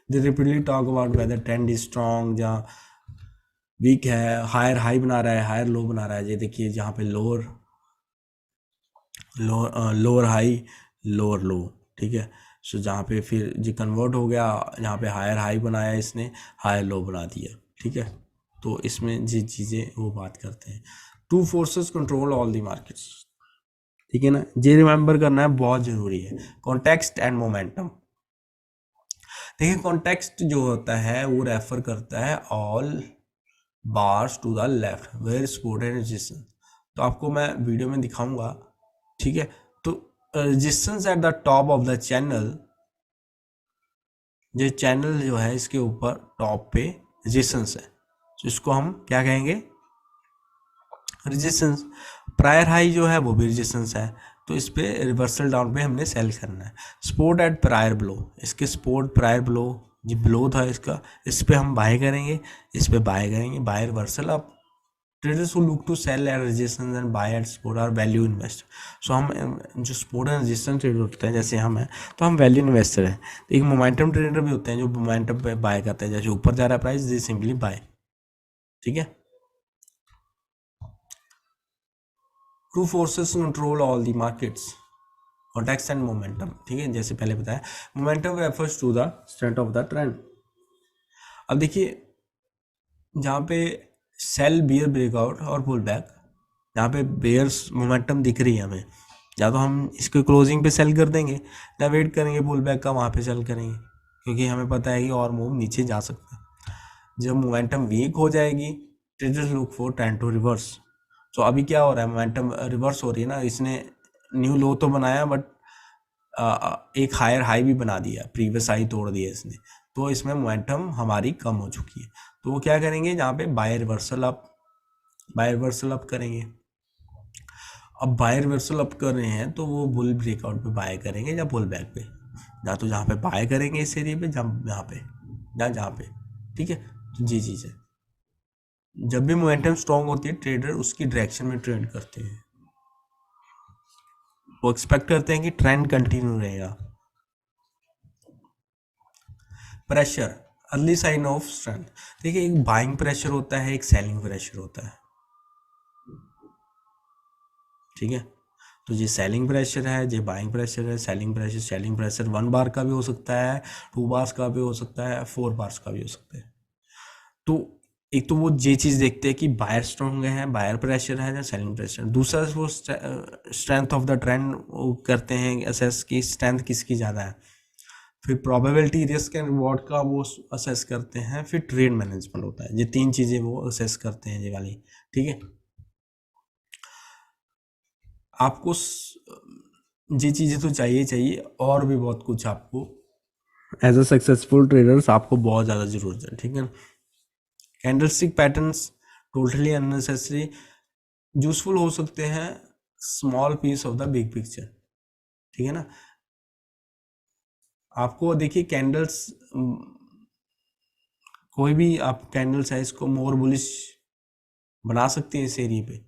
They repeatedly talk about whether trend is strong, जहाँ वीक है, हायर हाई बना रहा है, हायर लो बना रहा है, ये देखिए जहाँ पे लोअर लोअर हाई लोअर लो, ठीक है। सो जहाँ पे फिर जो कन्वर्ट हो गया, जहाँ पे हायर हाई बनाया इसने, हायर लो बना दिया, ठीक है। तो इसमें जी चीज़ें वो बात करते हैं। To forces control all the markets, ठीक है ना, ये रिमेंबर करना है, बहुत ज़रूरी है। कॉन्टेक्स्ट एंड मोमेंटम, देखिए कॉन्टेक्स्ट जो होता है वो रेफर करता है all bars to the left where support and resistance. तो आपको मैं वीडियो में दिखाऊंगा, ठीक है। तो resistance at the top of the channel, ये चैनल जो है इसके ऊपर टॉप पे रेजिस्टेंस है, तो इसको हम क्या कहेंगे? रेजिस्टेंस। प्रायर हाई जो है वो भी रेजिस्टेंस है, तो इस पे रिवर्सल डाउन पे हमने सेल करना है। सपोर्ट एट प्रायर ब्लो, इसके सपोर्ट प्रायर ब्लो, ये ब्लो था इसका, इस पे हम बाय करेंगे, इस पे बाय करेंगे, buy reversal up. Traders who look to sell at resistance and buy at support are value investor. So हम जो सपोर्ट एंड रेजिस्टेंस ट्रेडर होते हैं, जैसे हम हैं, तो हम वैल्यू इन्वेस्टर हैं। तो एक मोमेंटम ट्रेडर भी होते हैं जो मोमेंटम पे बाय करते हैं, जैसे ऊपर जा रहा है प्राइस, दे सिंपली बाय, ठीक है। Two forces control all the markets, context and momentum, ठीक है, जैसे पहले बताया। Momentum refers to the strength of the trend. अब देखिए जहाँ पे सेल बियर ब्रेकआउट और पुल बैक, जहाँ पे बेयर्स मोमेंटम दिख रही है हमें, या तो हम इसको क्लोजिंग पे सेल कर देंगे, या वेट करेंगे पुल बैक का, वहाँ पे सेल करेंगे, क्योंकि हमें पता है कि और मूव नीचे जा सकता है। जब मोमेंटम वीक हो जाएगी, traders look for trend to reverse. तो अभी क्या हो रहा है, मोमेंटम रिवर्स हो रही है ना, इसने न्यू लो तो बनाया, बट एक हायर हाई भी बना दिया, प्रीवियस हाई तोड़ दिया इसने, तो इसमें मोमेंटम हमारी कम हो चुकी है। तो वो क्या करेंगे, जहाँ पे buy reversal up, buy reversal up करेंगे। अब बाय रिवर्सल अप कर रहे हैं तो वो बुल ब्रेकआउट पे बाय करेंगे या पुल बैक पे, या तो जहाँ पे बाय करेंगे इस एरिया पे, जहाँ पे या जहाँ पे, ठीक है। तो ये चीज़ है, जब भी मोमेंटम स्ट्रांग होती है ट्रेडर उसकी डायरेक्शन में ट्रेड करते हैं, वो एक्सपेक्ट करते हैं कि ट्रेंड कंटिन्यू रहेगा। Pressure, early sign of strength. देखिए एक बाइंग प्रेशर होता है, एक सेलिंग प्रेशर होता है, ठीक है। तो ये सेलिंग प्रेशर है, ये बाइंग प्रेशर है। सेलिंग प्रेशर 1 बार का भी हो सकता है, 2 बार्स का भी हो सकता है, 4 बार्स का भी हो सकता है। तो एक तो वो ये चीज़ देखते हैं कि बायर स्ट्रॉन्ग है, बायर प्रेशर है या सेलिंग प्रेशर। दूसरा वो स्ट्रेंथ ऑफ द ट्रेंड करते हैं, असेस की स्ट्रेंथ किसकी ज़्यादा है। फिर प्रोबेबिलिटी, रिस्क एंड रिवॉर्ड का वो असेस करते हैं। फिर ट्रेड मैनेजमेंट होता है, ये 3 चीज़ें वो असेस करते हैं ये वाली, ठीक है। आपको ये चीज़ें तो चाहिए चाहिए, और भी बहुत कुछ आपको एज अ सक्सेसफुल ट्रेडर्स आपको बहुत ज़्यादा ज़रूरत है, ठीक है। Candlestick patterns totally unnecessary, useful हो सकते हैं small piece of the big picture, ठीक है ना। आपको देखिए कैंडल्स, कोई भी आप कैंडल साइज को मोर बुलिश बना सकते हैं इस एरिया पे,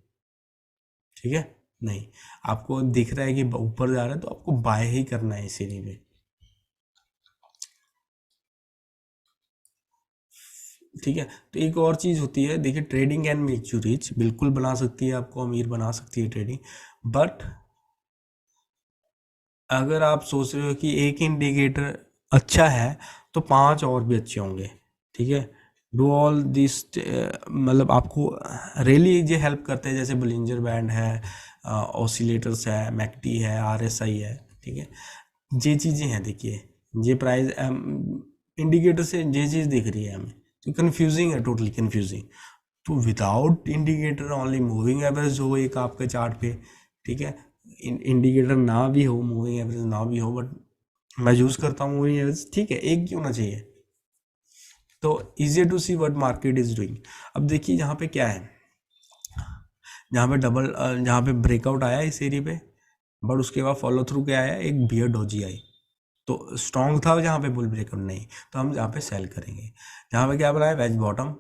ठीक है। नहीं, आपको दिख रहा है कि ऊपर जा रहा है तो आपको बाय ही करना है इस एरिया पे, ठीक है। तो एक और चीज़ होती है, देखिए trading can make you rich, बिल्कुल बना सकती है, आपको अमीर बना सकती है ट्रेडिंग। बट अगर आप सोच रहे हो कि एक इंडिकेटर अच्छा है तो 5 और भी अच्छे होंगे, ठीक है। डू ऑल दिस, मतलब आपको रियली ये हेल्प करते हैं, जैसे बुलिंजर बैंड है, ऑसिलेटर्स है, मैकटी है, आरएसआई है, ठीक है। ये चीज़ें हैं, देखिए ये प्राइस इंडिकेटर से ये चीज़ दिख रही है हमें, तो कन्फ्यूजिंग है, टोटली कन्फ्यूजिंग। तो without indicator only moving average हो एक आपके चार्ट पे, ठीक है। इंडिकेटर ना भी हो, मूविंग एवरेज ना भी हो, बट मैं यूज़ करता हूँ मूविंग एवरेज, ठीक है, एक क्यों ना चाहिए। तो easier to see what market is doing. अब देखिए यहाँ पे क्या है, जहाँ पे जहाँ पे ब्रेकआउट आया इस एरिया पे, बट उसके बाद फॉलो थ्रू क्या आया, एक बियर डोजी आई, तो स्ट्रॉन्ग था जहाँ पे बुल ब्रेकआउट नहीं, तो हम जहाँ पे सेल करेंगे। जहाँ पे क्या बनाया, वेज बॉटम,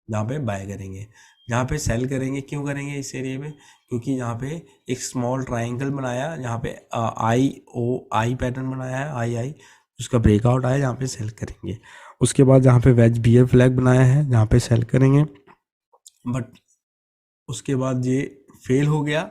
जहाँ पे बाय करेंगे। जहाँ पे सेल करेंगे, क्यों करेंगे इस एरिया में, क्योंकि यहाँ पे एक स्मॉल ट्राइंगल बनाया, जहाँ पे आई पैटर्न बनाया है, आई उसका ब्रेकआउट आया, जहाँ पे सेल करेंगे। उसके बाद जहाँ पे वेज बियर फ्लैग बनाया है, जहाँ पे सेल करेंगे। बट उसके बाद ये फेल हो गया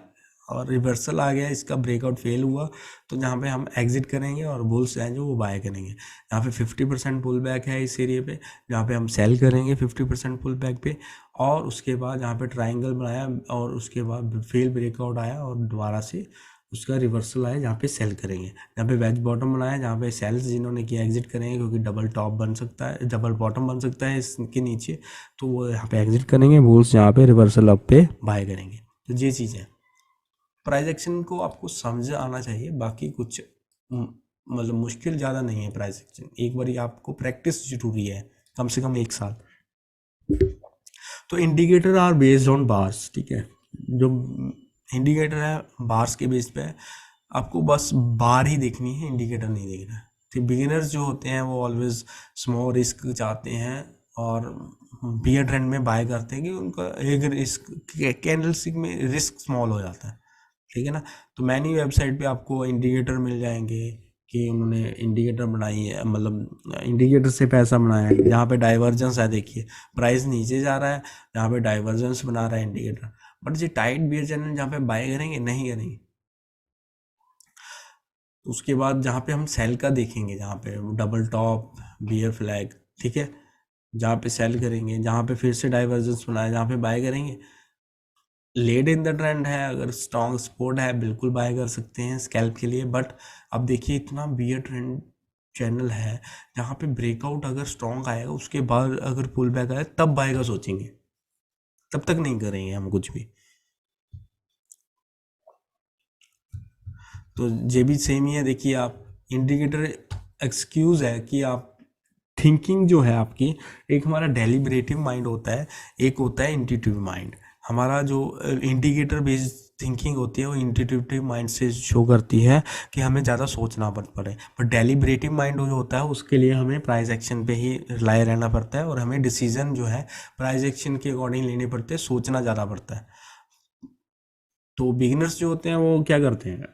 और रिवर्सल आ गया, इसका ब्रेकआउट फेल हुआ, तो जहाँ पे हम एग्जिट करेंगे और बुल्स हैं जो वो बाय करेंगे। यहाँ पे 50% पुल बैक है इस एरिया पे, जहाँ पे हम सेल करेंगे 50% पुल बैक पे। और उसके बाद यहाँ पे ट्राइंगल बनाया और उसके बाद फेल ब्रेकआउट आया और दोबारा से उसका रिवर्सल आया, जहाँ पे सेल करेंगे। जहाँ पे वेज बॉटम बनाया, जहाँ पे सेल्स जिन्होंने किया एग्जिट करेंगे, क्योंकि डबल टॉप बन सकता है, डबल बॉटम बन सकता है इसके नीचे, तो वो यहाँ पे एग्जिट करेंगे, बुल्स यहाँ पे रिवर्सल अप पे बाय करेंगे। तो ये चीज़ है, प्राइस एक्शन को आपको समझ आना चाहिए, बाकी कुछ मतलब मुश्किल ज़्यादा नहीं है प्राइस एक्शन, एक बार आपको प्रैक्टिस जरूरी है, कम से कम 1 साल। तो indicator are based on bars, ठीक है। जो इंडिकेटर है बार्स के बेस पे है, आपको बस बार ही देखनी है, इंडिकेटर नहीं देखना है। तो बिगिनर्स जो होते हैं वो ऑलवेज स्मॉल रिस्क चाहते हैं और बियर ट्रेंड में बाय करते हैं कि उनका एक रिस्क कैंडल स्टिक में रिस्क स्मॉल हो जाता है, ठीक है ना। तो मैनी वेबसाइट पे आपको इंडिकेटर मिल जाएंगे कि उन्होंने इंडिकेटर बनाई है, मतलब इंडिकेटर से पैसा बनाया है। जहाँ पे डाइवर्जेंस है, देखिए प्राइस नीचे जा रहा है, जहाँ पे डाइवर्जेंस बना रहा है इंडिकेटर। बट ये टाइट बियर चैनल जहाँ पे बाय करेंगे, नहीं करेंगे। उसके बाद जहाँ पे हम सेल का देखेंगे, जहाँ पे डबल टॉप बियर फ्लैग, ठीक है, जहाँ पे सेल करेंगे, जहाँ पे फिर से डाइवर्जेंस बनाया, जहाँ पे बाय करेंगे। लेड इन द ट्रेंड है, अगर स्ट्रॉन्ग सपोर्ट है बिल्कुल बाय कर सकते हैं स्कैल्प के लिए। बट अब देखिए इतना बियर ट्रेंड चैनल है, जहाँ पे ब्रेकआउट अगर स्ट्रॉन्ग आएगा, उसके बाद अगर पुल बैक आए तब बाय का सोचेंगे, तब तक नहीं करेंगे हम कुछ भी। तो ये भी सेम ही है, देखिए आप इंडिकेटर एक्सक्यूज है कि आप थिंकिंग जो है आपकी, एक हमारा डेलिब्रेटिव माइंड होता है, एक होता है इंट्यूटिव माइंड। हमारा जो इंडिकेटर बेस्ड थिंकिंग होती है वो इंट्यूटिव माइंड से शो करती है कि हमें ज़्यादा सोचना मत पड़े, पर डेलिब्रेटिव माइंड जो होता है उसके लिए हमें प्राइस एक्शन पे ही रिलाय रहना पड़ता है और हमें डिसीजन जो है प्राइस एक्शन के अकॉर्डिंग लेने पड़ते हैं, सोचना ज़्यादा पड़ता है। तो बिगिनर्स जो होते हैं वो क्या करते हैं,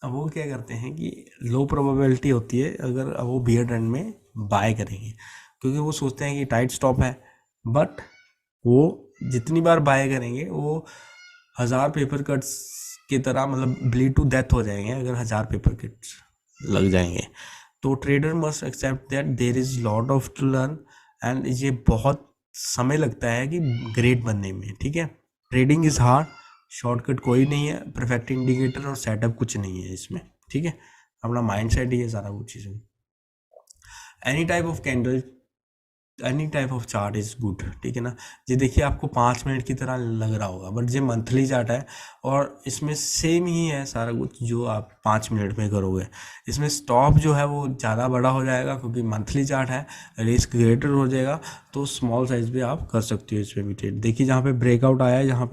अब वो क्या करते हैं कि लो प्रोबेबिलिटी होती है अगर वो बियर ट्रेंड में बाय करेंगे, क्योंकि वो सोचते हैं कि टाइट स्टॉप है, बट वो जितनी बार बाय करेंगे वो 1000 पेपर कट्स की तरह मतलब ब्लीड टू डेथ हो जाएंगे अगर 1000 पेपर कट्स लग जाएंगे। तो trader must accept that there is lot of to learn, एंड ये बहुत समय लगता है कि ग्रेट बनने में, ठीक है। ट्रेडिंग इज़ हार्ड, शॉर्टकट कोई नहीं है, परफेक्ट इंडिकेटर और सेटअप कुछ नहीं है इसमें, ठीक है। अपना माइंड सेट ही है सारा कुछ चीज़ें। Any type of candle, any type of chart is good, ठीक है ना। ये देखिए आपको 5 मिनट की तरह लग रहा होगा, बट ये मंथली चार्ट है और इसमें सेम ही है सारा कुछ जो आप 5 मिनट में करोगे। इसमें स्टॉप जो है वो ज़्यादा बड़ा हो जाएगा क्योंकि मंथली चार्ट है, रिस्क ग्रेटर हो जाएगा, तो स्मॉल साइज भी आप कर सकते हो इसमें भी ट्रेड। देखिए जहाँ पे ब्रेकआउट आया है, जहाँ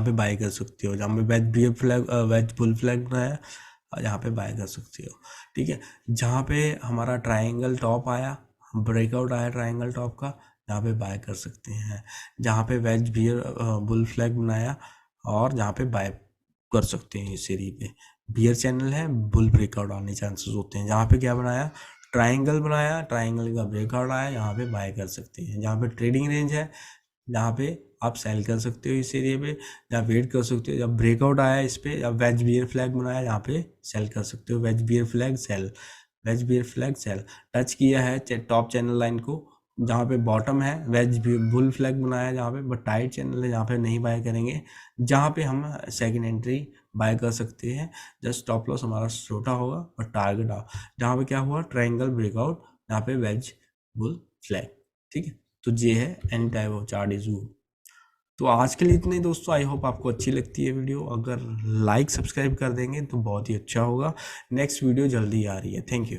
पे बाय कर सकते हो, जहाँ पे वेज बुल फ्लैग बनाया यहाँ पे बाय कर सकते हो, ठीक है। जहाँ पे हमारा ट्रायंगल टॉप आया, ब्रेकआउट आया ट्रायंगल टॉप का, यहाँ पे बाय कर सकते हैं। जहाँ पे वेज बियर बुल फ्लैग बनाया और जहाँ पे बाय कर सकते हैं इस एरिया पे। बियर चैनल है, बुल ब्रेकआउट आने चांसेस होते हैं। जहाँ पे क्या बनाया, ट्रायंगल बनाया, ट्रायंगल का ब्रेकआउट आया, यहाँ पे बाय कर सकते हैं। जहाँ पे ट्रेडिंग रेंज है, जहाँ पे आप सेल कर सकते हो इस एरिया पे, जहाँ वेट कर सकते हो। जब ब्रेकआउट आया इस पे, जब वेज बियर फ्लैग बनाया, यहाँ पे सेल कर सकते हो। Wedge bear flag sell, wedge bear flag sell. Touch किया है टॉप चैनल लाइन को, जहाँ पे बॉटम है, वेज बुल फ्लैग बनाया जहाँ पे, बट टाइट चैनल है जहाँ पे नहीं बाय करेंगे, जहाँ पे हम सेकंड एंट्री बाय कर सकते हैं। जस्ट स्टॉप लॉस हमारा छोटा होगा और टारगेट जहाँ पे क्या हुआ, ट्रायंगल ब्रेकआउट, जहाँ पे वेज बुल फ्लैग, ठीक है। तो ये है any type of chart is good. तो आज के लिए इतने ही दोस्तों, आई होप आपको अच्छी लगती है वीडियो। अगर लाइक सब्सक्राइब कर देंगे तो बहुत ही अच्छा होगा। नेक्स्ट वीडियो जल्दी आ रही है। Thank you.